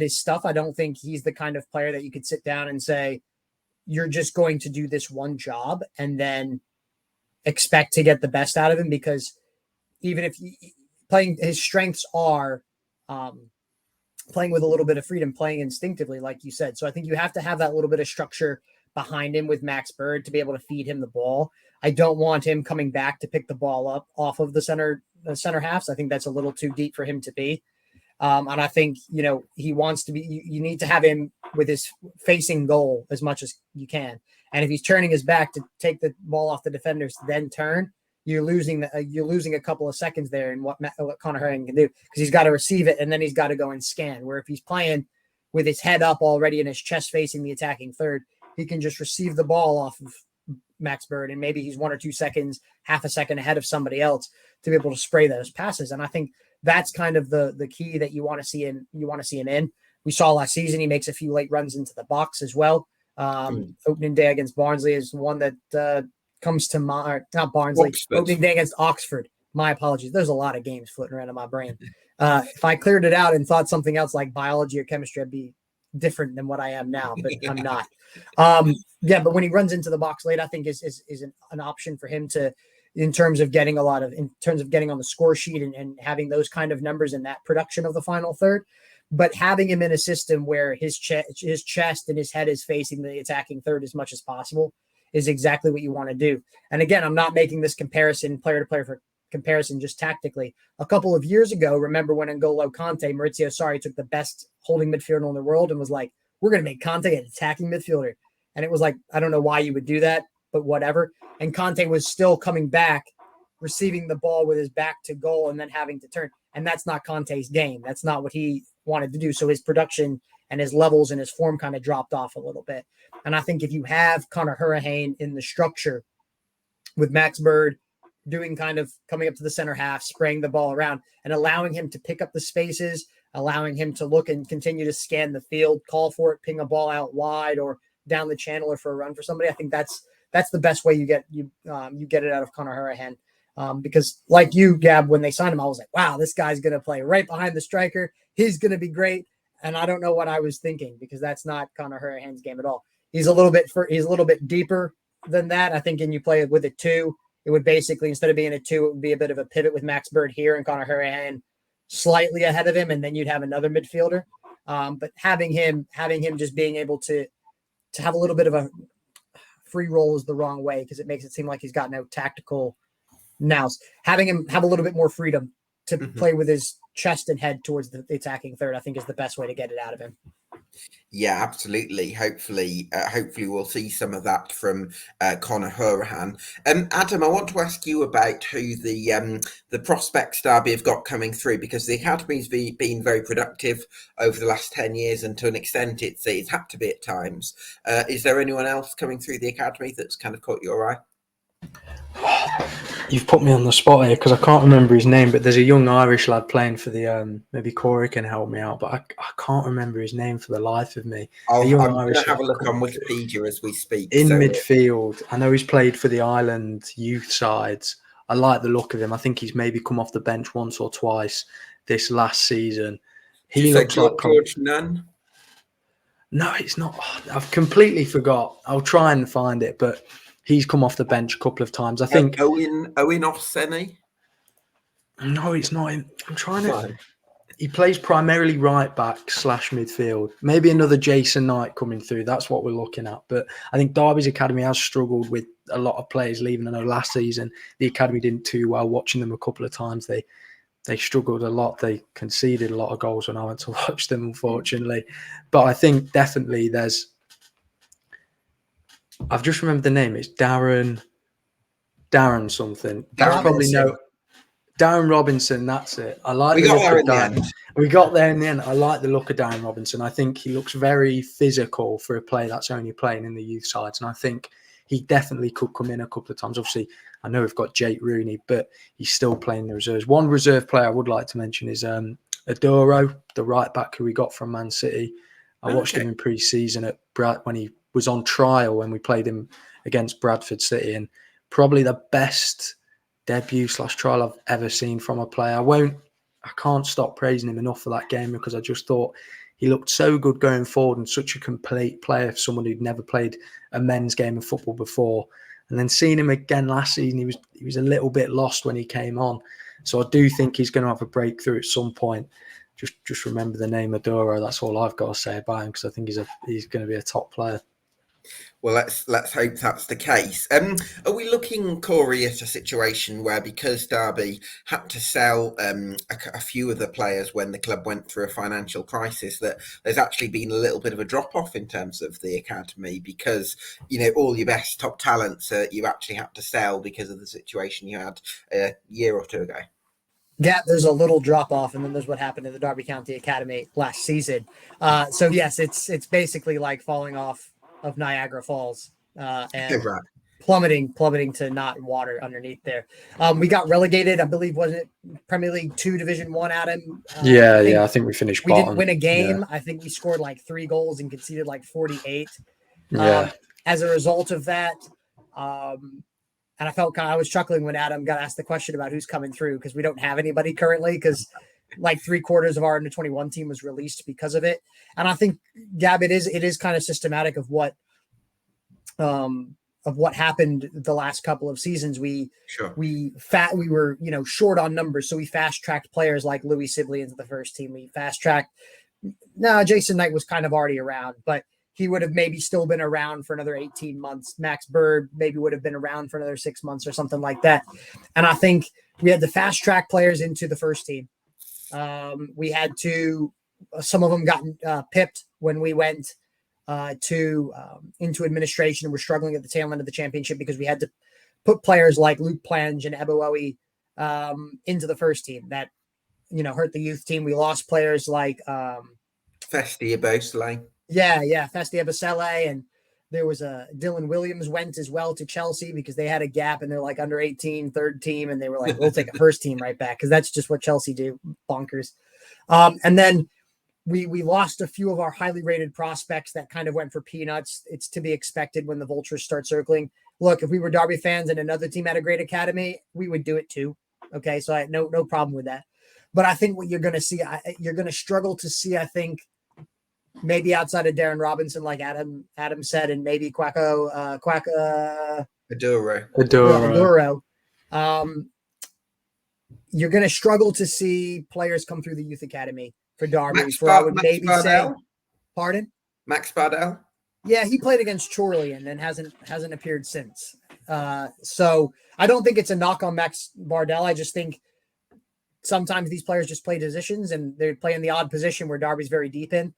stuff. I don't think he's the kind of player that you could sit down and say, you're just going to do this one job and then expect to get the best out of him, because even if playing, his strengths are playing with a little bit of freedom, playing instinctively, like you said. So I think you have to have that little bit of structure behind him with Max Bird to be able to feed him the ball. I don't want him coming back to pick the ball up off of the center halves. I think that's a little too deep for him to be. And I think, he wants to be, you need to have him with his facing goal as much as you can. And if he's turning his back to take the ball off the defenders, then turn, you're losing a couple of seconds there in what Conor Hourihane can do, because he's got to receive it and then he's got to go and scan. Where if he's playing with his head up already and his chest facing the attacking third, he can just receive the ball off of Max Bird, and maybe he's 1 or 2 seconds, half a second ahead of somebody else to be able to spray those passes. And I think that's kind of the key that you want to see him in. We saw last season he makes a few late runs into the box as well. Opening day against Barnsley is one that comes to mind. Not Barnsley. Oxford. Opening day against Oxford. My apologies. There's a lot of games floating around in my brain. If I cleared it out and thought something else like biology or chemistry, I'd be different than what I am now, but I'm not. But when he runs into the box late, I think is an option for him to, in terms of getting on the score sheet and having those kind of numbers in that production of the final third. But having him in a system where his chest and his head is facing the attacking third as much as possible is exactly what you want to do. And again, I'm not making this comparison player to player for comparison, just tactically. A couple of years ago, remember when N'Golo Kante, Maurizio Sarri took the best holding midfielder in the world and was like, we're going to make Kante an attacking midfielder. And it was like, I don't know why you would do that, but whatever. And Kante was still coming back, receiving the ball with his back to goal and then having to turn. And that's not Kante's game. That's not what he wanted to do. So his production and his levels and his form kind of dropped off a little bit. And I think if you have Conor Hourihane in the structure with Max Bird doing kind of coming up to the center half, spraying the ball around and allowing him to pick up the spaces, allowing him to look and continue to scan the field, call for it, ping a ball out wide or down the channel or for a run for somebody. I think that's the best way you get it out of Conor Hourihane. Because like you, Gab, when they signed him, I was like, wow, this guy's going to play right behind the striker. He's going to be great. And I don't know what I was thinking, because that's not Conor Hourihane's game at all. He's a little bit deeper than that. I think, and you play with a 2, it would basically, instead of being a 2, it would be a bit of a pivot with Max Bird here and Conor Hourihane slightly ahead of him, and then you'd have another midfielder. But having him just being able to have a little bit of a free roll is the wrong way, because it makes it seem like he's got no tactical nous. Having him have a little bit more freedom to play with his chest and head towards the attacking third, I think is the best way to get it out of him. Yeah, absolutely. Hopefully we'll see some of that from Conor Hourihane. Adam, I want to ask you about who the prospects Derby have got coming through, because the academy's been very productive over the last 10 years, and to an extent it's had to be at times. Is there anyone else coming through the academy that's kind of caught your eye? You've put me on the spot here because I can't remember his name, but there's a young Irish lad playing for the maybe Cory can help me out, but I can't remember his name for the life of me. I'm young going Irish to have a lad look on Wikipedia as we speak. in So midfield. I know he's played for the Ireland youth sides. I like the look of him. I think he's maybe come off the bench once or twice this last season. do you He say looks like George Nunn? No, it's not. I've completely forgot. I'll try and find it, but he's come off the bench a couple of times. I think. Owen Offseny? No, it's not him. I'm trying to. No. He plays primarily right back / midfield. Maybe another Jason Knight coming through. That's what we're looking at. But I think Derby's academy has struggled with a lot of players leaving. I know last season the academy didn't too well. Watching them a couple of times, they struggled a lot. They conceded a lot of goals when I went to watch them, unfortunately. But I think definitely there's. I've just remembered the name. It's Darren something. Darren Probably no. Darren Robinson, that's it. I like the look of Darren. We got there in the end. I like the look of Darren Robinson. I think he looks very physical for a player that's only playing in the youth sides. And I think he definitely could come in a couple of times. Obviously, I know we've got Jake Rooney, but he's still playing the reserves. One reserve player I would like to mention is Adoro, the right back who we got from Man City. I watched him in pre-season at when he was on trial when we played him against Bradford City, and probably the best debut / trial I've ever seen from a player. I can't stop praising him enough for that game because I just thought he looked so good going forward and such a complete player for someone who'd never played a men's game of football before. And then seeing him again last season, he was a little bit lost when he came on. So I do think he's going to have a breakthrough at some point. Just remember the name Adoro. That's all I've got to say about him because I think he's going to be a top player. Well, let's hope that's the case. Are we looking, Cory, at a situation where because Derby had to sell a few of the players when the club went through a financial crisis, that there's actually been a little bit of a drop off in terms of the academy because all your best top talents you actually had to sell because of the situation you had a year or two ago? Yeah, there's a little drop off, and then there's what happened in the Derby County Academy last season. So yes, it's basically like falling off of Niagara Falls and Right. plummeting to not water underneath there. We got relegated, I believe, wasn't it Premier League 2 Division 1, Adam? I think we finished we bottom. didn't win a game. Yeah. I think we scored like 3 goals and conceded like 48. Yeah. As a result of that, and I was chuckling when Adam got asked the question about who's coming through because we don't have anybody currently because like 3/4 of our under 21 team was released because of it. And I think, Gab, it is kind of systematic of what happened the last couple of seasons. We were short on numbers, so we fast tracked players like Louis Sibley into the first team. We fast tracked. No, Jason Knight was kind of already around, but he would have maybe still been around for another 18 months. Max Bird maybe would have been around for another 6 months or something like that. And I think we had to fast track players into the first team. We had to, some of them got pipped when we went into administration and we're struggling at the tail end of the championship because we had to put players like Luke Plange and Ebowie into the first team that, hurt the youth team. We lost players like Festi Ebosele. Yeah, Festi Ebosele, and there was Dylan Williams went as well to Chelsea because they had a gap and they're like under 18, third team, and they were like, we'll take a first team right back because that's just what Chelsea do, bonkers. And then we lost a few of our highly rated prospects that kind of went for peanuts. It's to be expected when the vultures start circling. Look, if we were Derby fans and another team had a great academy, we would do it too. Okay, so I had no problem with that. But I think what you're going to see, you're going to struggle to see, I think, maybe outside of Darren Robinson, like Adam said, and maybe Adoro. You're going to struggle to see players come through the youth academy for Derby. Pardon? Max Bardell? Yeah, he played against Chorley and then hasn't appeared since. So I don't think it's a knock on Max Bardell. I just think sometimes these players just play positions and they play in the odd position where Derby's very deep in.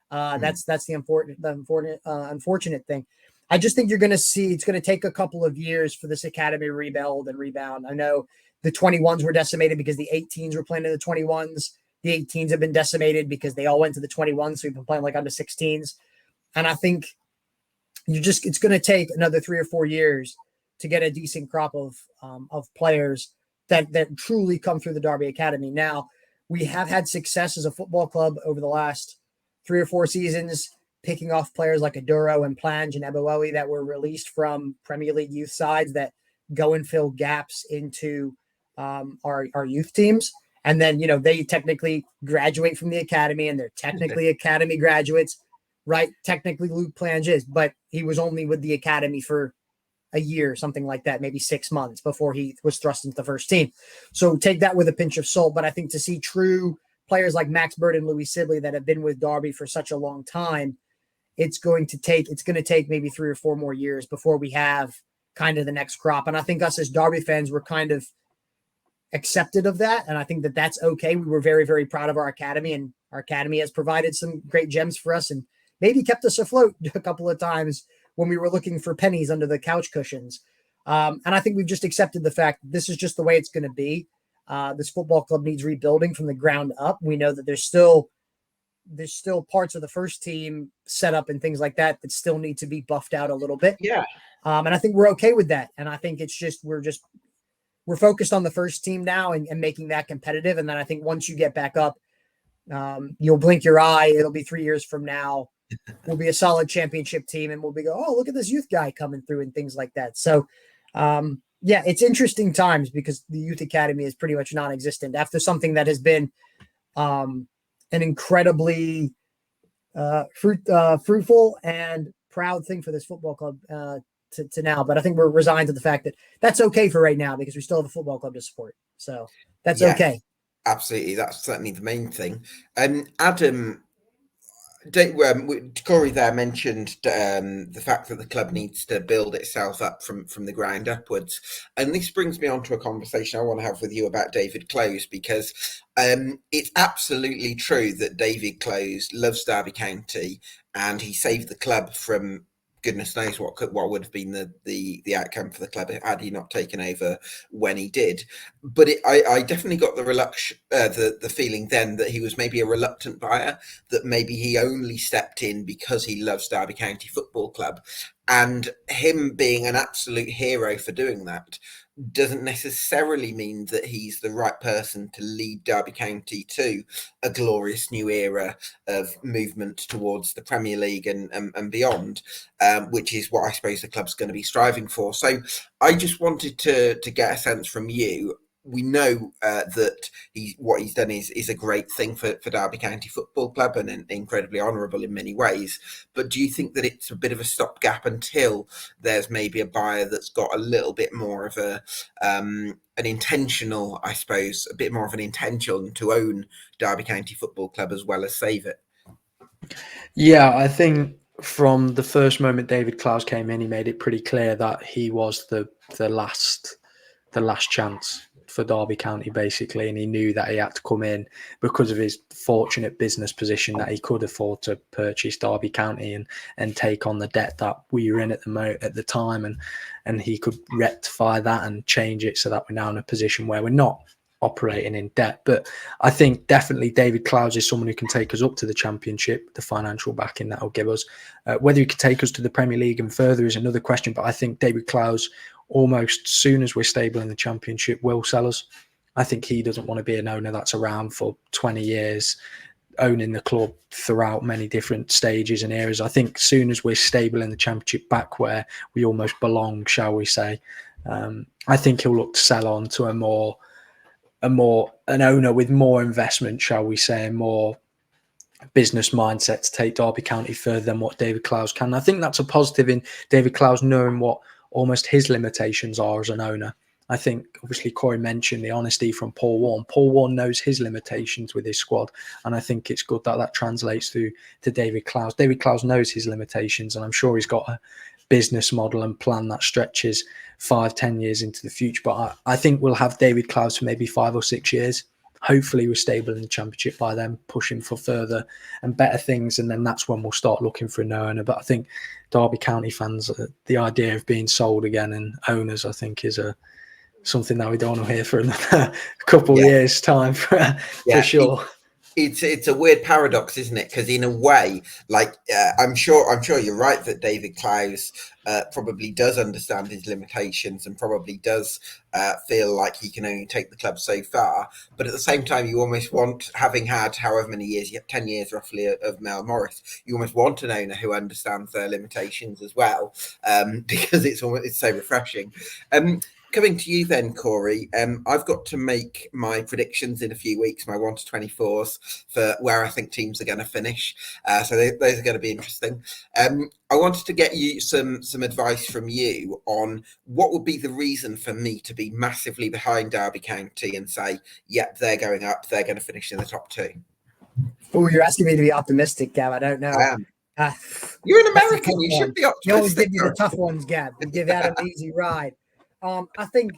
That's the unfortunate thing. I just think you're going to see it's going to take a couple of years for this academy to rebuild and rebound. I know the 21s were decimated because the 18s were playing in the 21s. The 18s have been decimated because they all went to the 21s. So we've been playing like under 16s. And I think it's going to take another 3 or 4 years to get a decent crop of players that truly come through the Derby Academy. Now, we have had success as a football club over the last 3 or 4 seasons, picking off players like Aduro and Plange and Ebowie that were released from Premier League youth sides that go and fill gaps into our youth teams. And then, they technically graduate from the academy and they're technically academy graduates, right? Technically Luke Plange is, but he was only with the academy for a year, something like that, maybe 6 months before he was thrust into the first team. So take that with a pinch of salt. But I think to see true players like Max Bird and Louis Sibley that have been with Derby for such a long time, it's going to take maybe 3 or 4 more years before we have kind of the next crop. And I think us as Derby fans were kind of accepted of that. And I think that that's okay. We were very, very proud of our academy, and our academy has provided some great gems for us and maybe kept us afloat a couple of times when we were looking for pennies under the couch cushions. And I think we've just accepted the fact that this is just the way it's going to be. This football club needs rebuilding from the ground up. We know that there's still parts of the first team set up and things like that still need to be buffed out a little bit. Yeah. And I think we're okay with that. And I think it's just, we're focused on the first team now and making that competitive. And then I think once you get back up, you'll blink your eye. It'll be 3 years from now. We'll be a solid championship team and we'll be oh, look at this youth guy coming through and things like that. So, it's interesting times because the youth academy is pretty much non-existent after something that has been an incredibly fruitful and proud thing for this football club to now. But I think we're resigned to the fact that that's okay for right now because we still have a football club to support. So that's okay. Absolutely. That's certainly the main thing. Adam, Cory there mentioned the fact that the club needs to build itself up from the ground upwards. And this brings me on to a conversation I want to have with you about David Close, because it's absolutely true that David Close loves Derby County and he saved the club from goodness knows what would have been the outcome for the club had he not taken over when he did. But I definitely got the feeling then that he was maybe a reluctant buyer, that maybe he only stepped in because he loves Derby County Football Club, and him being an absolute hero for doing that doesn't necessarily mean that he's the right person to lead Derby County to a glorious new era of movement towards the Premier League and beyond, which is what I suppose the club's going to be striving for. So I just wanted to get a sense from you. We know that what he's done is a great thing for Derby County Football Club and incredibly honourable in many ways. But do you think that it's a bit of a stopgap until there's maybe a buyer that's got a little bit more of an intentional, I suppose, a bit more of an intention to own Derby County Football Club as well as save it? Yeah, I think from the first moment David Close came in, he made it pretty clear that he was the last chance for Derby County, basically, and he knew that he had to come in because of his fortunate business position that he could afford to purchase Derby County and take on the debt that we were in at the time, and he could rectify that and change it so that we're now in a position where we're not operating in debt. But I think definitely David Close is someone who can take us up to the Championship, the financial backing that will give us. Whether he could take us to the Premier League and further is another question, but I think David Close, almost soon as we're stable in the Championship, will sell us. I think he doesn't want to be an owner that's around for 20 years, owning the club throughout many different stages and eras. I think soon as we're stable in the Championship, back where we almost belong, shall we say, I think he'll look to sell on to an owner with more investment, shall we say, more business mindset to take Derby County further than what David Close can. I think that's a positive in David Close knowing what almost his limitations are as an owner. I think obviously Cory mentioned the honesty from Paul Warne. Paul Warne knows his limitations with his squad, and I think it's good that translates through to David Close. David Close knows his limitations, and I'm sure he's got a business model and plan that stretches 5-10 years into the future. But I think we'll have David Close for maybe 5 or 6 years. Hopefully we're stable in the Championship by then, pushing for further and better things, and then that's when we'll start looking for a new owner. But I think Derby County fans, the idea of being sold again and owners, I think, is something that we don't want to hear for another couple of years' time for sure. It's a weird paradox, isn't it? Because in a way, like I'm sure you're right that David Clowes probably does understand his limitations and probably does feel like he can only take the club so far. But at the same time, you almost want, having had however many years, 10 years roughly of Mel Morris, you almost want an owner who understands their limitations as well, because it's so refreshing. Coming to you then, Cory, I've got to make my predictions in a few weeks, my 1 to 24s for where I think teams are going to finish. Those are going to be interesting. I wanted to get you some advice from you on what would be the reason for me to be massively behind Derby County and say, yep, they're going up, they're going to finish in the top 2. Oh, you're asking me to be optimistic, Gab. I don't know. I am. You're an American. You should be optimistic. You always give me the tough ones, Gab. You give Adam an easy ride. I think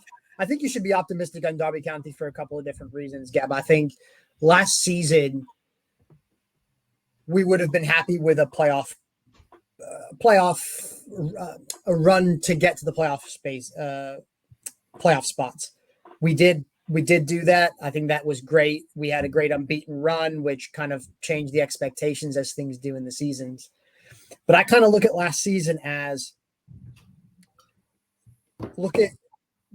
you should be optimistic on Derby County for a couple of different reasons, Gab. I think last season we would have been happy with a playoff a run to get to the playoff spots. We did do that. I think that was great. We had a great unbeaten run, which kind of changed the expectations as things do in the seasons. But I kind of look at last season as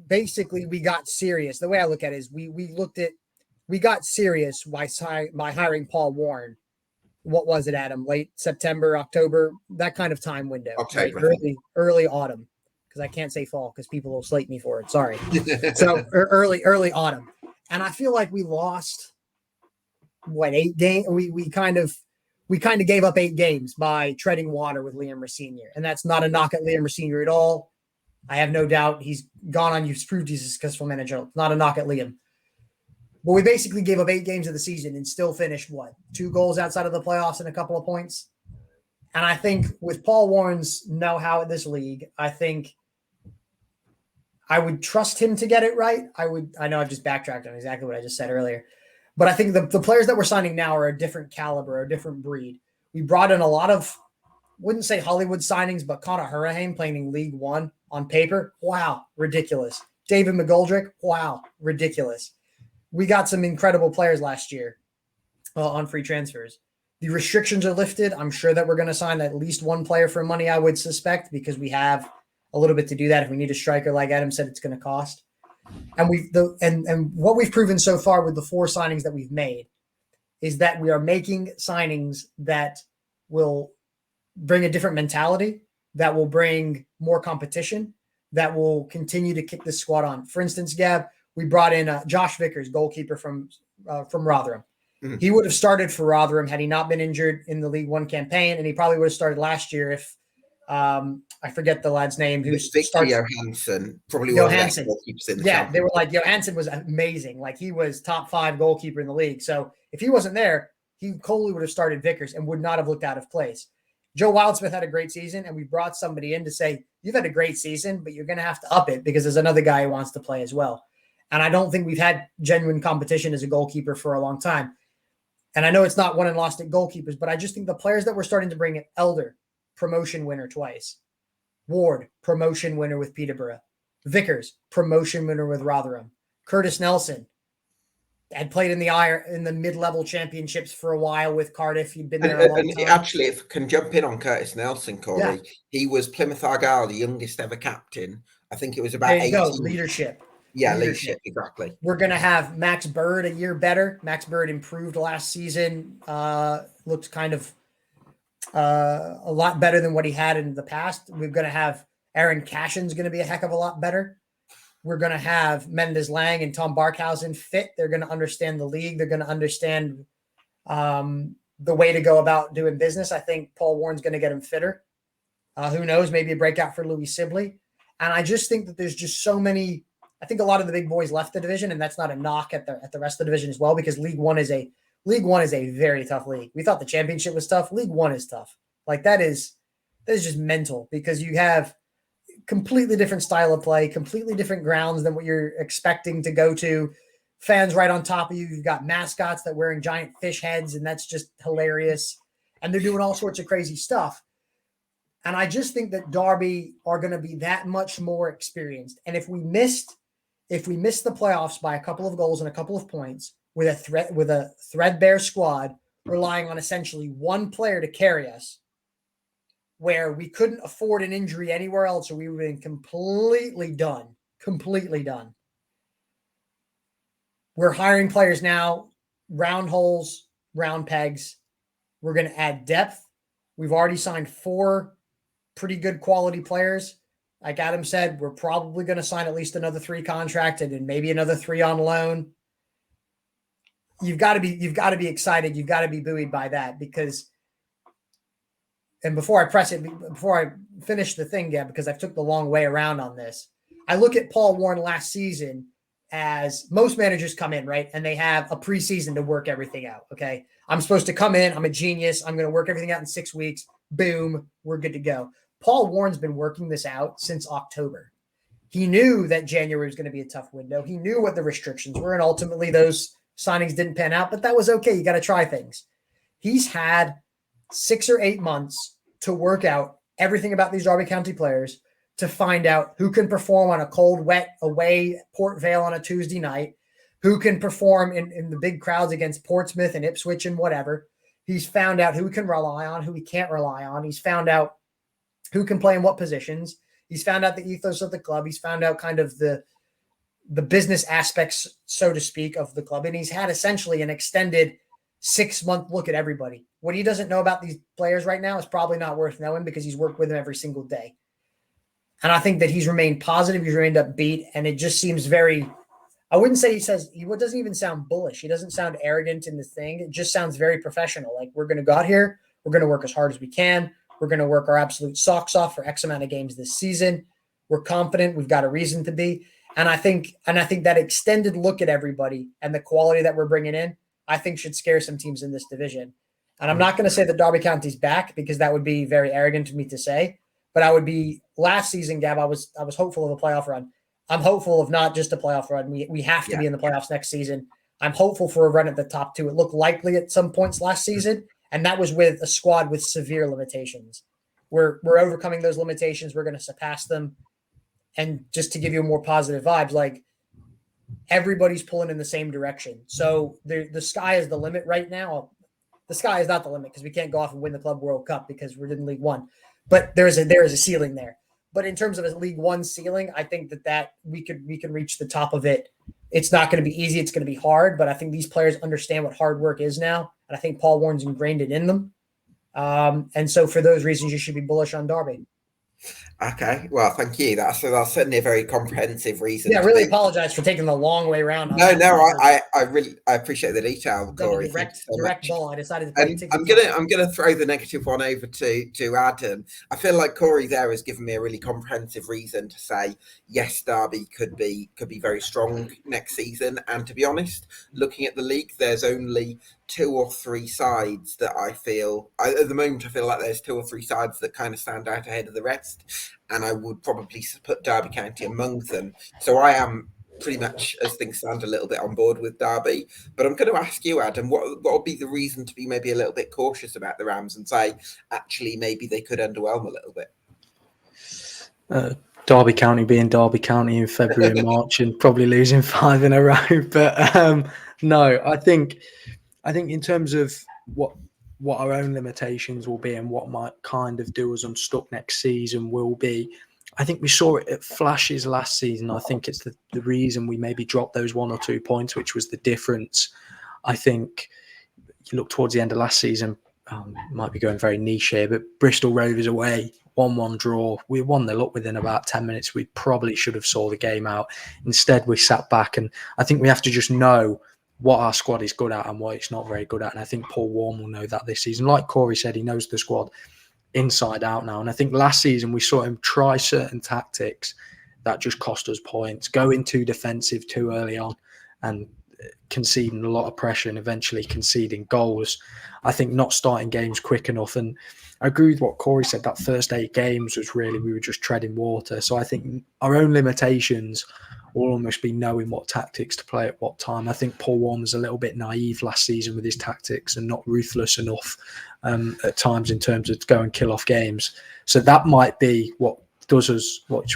basically we got serious. The way I look at it is we got serious by hiring Paul Warne. What was it, Adam? Late September, October, that kind of time window. October. Right? Early autumn, because I can't say fall because people will slate me for it. Sorry. So early autumn. And I feel like we lost 8 games. We kind of gave up 8 games by treading water with Liam Sr. And that's not a knock at Liam Sr. at all. I have no doubt he's gone on. You've proved he's a successful manager. Not a knock at Liam. But we basically gave up 8 games of the season and still finished 2 goals outside of the playoffs and a couple of points. And I think with Paul Warne's know-how at this league, I think I would trust him to get it right. I know I've just backtracked on exactly what I just said earlier, but I think the players that we're signing now are a different caliber, a different breed. We brought in a lot of, wouldn't say Hollywood signings, but Connor Hurahan playing in League One on paper. Wow, ridiculous. David McGoldrick. Wow, ridiculous. We got some incredible players last year on free transfers. The restrictions are lifted. I'm sure that we're going to sign at least one player for money, I would suspect, because we have a little bit to do that. If we need a striker, like Adam said, it's going to cost. And what we've proven so far with the 4 signings that we've made is that we are making signings that will bring a different mentality, that will bring more competition, that will continue to kick the squad on. For instance, Gab, we brought in Josh Vickers, goalkeeper from Rotherham. Mm-hmm. He would have started for Rotherham had he not been injured in the League One campaign, and he probably would have started last year if I forget the lad's name. Victor Johansson, probably one of the best goalkeepers in the champion. They were like, Johansson was amazing. Like, he was top 5 goalkeeper in the league. So if he wasn't there, he totally would have started Vickers and would not have looked out of place. Joe Wildsmith had a great season, and we brought somebody in to say, you've had a great season, but you're going to have to up it because there's another guy who wants to play as well. And I don't think we've had genuine competition as a goalkeeper for a long time. And I know it's not won and lost at goalkeepers, but I just think the players that we're starting to bring in, Elder, promotion winner twice. Ward, promotion winner with Peterborough. Vickers, promotion winner with Rotherham. Curtis Nelson had played in the mid-level championships for a while with Cardiff. He'd been there a long time. Actually, if I can jump in on Curtis Nelson, Cory, he was Plymouth Argyle, the youngest ever captain. I think it was about 18. There you go, leadership. Yeah, leadership, exactly. We're going to have Max Bird a year better. Max Bird improved last season. Looked kind of a lot better than what he had in the past. We're going to have Aaron Cashin's going to be a heck of a lot better. We're going to have Mendes Lang and Tom Barkhausen fit. They're going to understand the league. They're going to understand the way to go about doing business. I think Paul Warne's going to get him fitter. Who knows? Maybe a breakout for Louis Sibley. And I just think that there's just so many. I think a lot of the big boys left the division, and that's not a knock at the rest of the division as well, because League One is a very tough league. We thought the championship was tough. League One is tough. Like, that is just mental, because you have completely different style of play, completely different grounds than what you're expecting to go to. Fans right on top of you. You've got mascots that wearing giant fish heads, and that's just hilarious. And they're doing all sorts of crazy stuff. And I just think that Derby are going to be that much more experienced. And if we missed the playoffs by a couple of goals and a couple of points, with a threadbare squad, relying on essentially one player to carry us, where we couldn't afford an injury anywhere else, or we would have been completely done. Completely done. We're hiring players now, round holes, round pegs. We're going to add depth. We've already signed 4 pretty good quality players. Like Adam said, we're probably going to sign at least another 3 contracted and maybe another 3 on loan. You've got to be excited. You've got to be buoyed by that, because, and before I finish the thing, yeah, because I've took the long way around on this. I look at Paul Warne last season as most managers come in, right? And they have a preseason to work everything out. Okay. I'm supposed to come in. I'm a genius. I'm going to work everything out in 6 weeks. Boom. We're good to go. Paul Warne's been working this out since October. He knew that January was going to be a tough window. He knew what the restrictions were, and ultimately those signings didn't pan out, but that was okay. You got to try things. He's had 6 or 8 months to work out everything about these Derby County players, to find out who can perform on a cold, wet away Port Vale on a Tuesday night, who can perform in the big crowds against Portsmouth and Ipswich and whatever. He's found out who he can rely on, who he can't rely on. He's found out who can play in what positions. He's found out the ethos of the club. He's found out kind of the business aspects, so to speak, of the club. And he's had essentially an extended 6-month look at everybody. What he doesn't know about these players right now is probably not worth knowing, because he's worked with them every single day. And I think that he's remained positive. He's remained upbeat. And it just seems very, I wouldn't say he doesn't even sound bullish. He doesn't sound arrogant in the thing. It just sounds very professional. Like, we're going to go out here. We're going to work as hard as we can. We're going to work our absolute socks off for X amount of games this season. We're confident. We've got a reason to be. And I think that extended look at everybody and the quality that we're bringing in, I think should scare some teams in this division. And I'm not going to say that Derby County's back, because that would be very arrogant of me to say. But I would be, last season, Gab, I was hopeful of a playoff run. I'm hopeful of not just a playoff run. We have to be in the playoffs next season. I'm hopeful for a run at the top 2. It looked likely at some points last season, and that was with a squad with severe limitations. We're overcoming those limitations. We're going to surpass them. And just to give you more positive vibes, like, everybody's pulling in the same direction. So the sky is the limit right now. The sky is not the limit, because we can't go off and win the Club World Cup because we're in League One. But there is a ceiling there. But in terms of a League One ceiling, I think that we can reach the top of it. It's not going to be easy. It's going to be hard. But I think these players understand what hard work is now. And I think Paul Warne's ingrained it in them. And so for those reasons, you should be bullish on Derby. Okay, well, thank you. That's certainly a very comprehensive reason. Yeah, I really apologize for taking the long way around. No, I really appreciate the detail, Cory. Direct ball. I decided to play. I'm gonna throw the negative one over to Adam. I feel like Cory there has given me a really comprehensive reason to say yes, Derby could be very strong next season. And to be honest, looking at the league, there's only 2 or 3 sides that at the moment, I feel like there's 2 or 3 sides that kind of stand out ahead of the rest. And I would probably put Derby County among them. So I am pretty much, as things stand, a little bit on board with Derby. But I'm going to ask you, Adam, what would be the reason to be maybe a little bit cautious about the Rams and say, actually, maybe they could underwhelm a little bit? Derby County being Derby County in February and March, and probably losing 5 in a row. But no, I think in terms of what our own limitations will be and what might kind of do us unstuck next season will be, I think we saw it at flashes last season. I think it's the reason we maybe dropped those 1 or 2 points, which was the difference. I think you look towards the end of last season, might be going very niche here, but Bristol Rovers away, 1-1 draw. We 1-0 up within about 10 minutes. We probably should have saw the game out. Instead, we sat back, and I think we have to just know what our squad is good at and what it's not very good at. And I think Paul Warne will know that this season. Like Cory said, he knows the squad inside out now. And I think last season we saw him try certain tactics that just cost us points, going too defensive too early on and conceding a lot of pressure and eventually conceding goals. I think not starting games quick enough. And I agree with what Cory said, that first 8 games was really, we were just treading water. So I think our own limitations will almost be knowing what tactics to play at what time. I think Paul Warne was a little bit naive last season with his tactics and not ruthless enough at times in terms of go and kill off games. So that might be what does us, what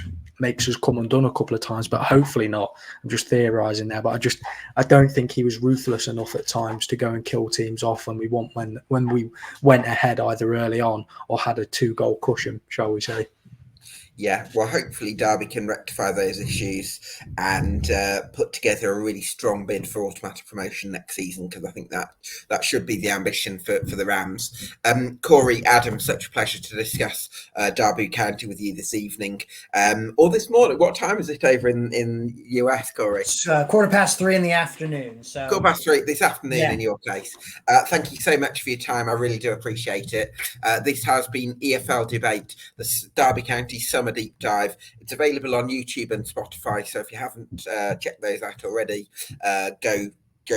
makes us come undone a couple of times, but hopefully not. I'm just theorising there, but I don't think he was ruthless enough at times to go and kill teams off when we went ahead either early on or had a 2-goal cushion, shall we say. Yeah, well, hopefully Derby can rectify those issues and put together a really strong bid for automatic promotion next season, because I think that should be the ambition for the Rams. Cory, Adam, such a pleasure to discuss Derby County with you this evening, or this morning. What time is it over in US, Cory? It's 3:15 in the afternoon. So 3:15 this afternoon, Yeah. in your case. Thank you so much for your time. I really do appreciate it. This has been EFL Debate, the Derby County Summer Deep Dive. It's available on YouTube and Spotify, so if you haven't checked those out already, go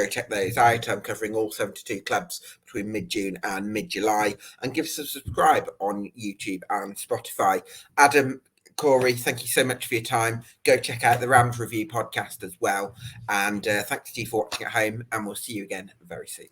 check those out. I'm covering all 72 clubs between mid-June and mid-July, and give us a subscribe on YouTube and Spotify. Adam, Cory, thank you so much for your time. Go check out the Rams Review podcast as well. And thanks to you for watching at home, and we'll see you again very soon.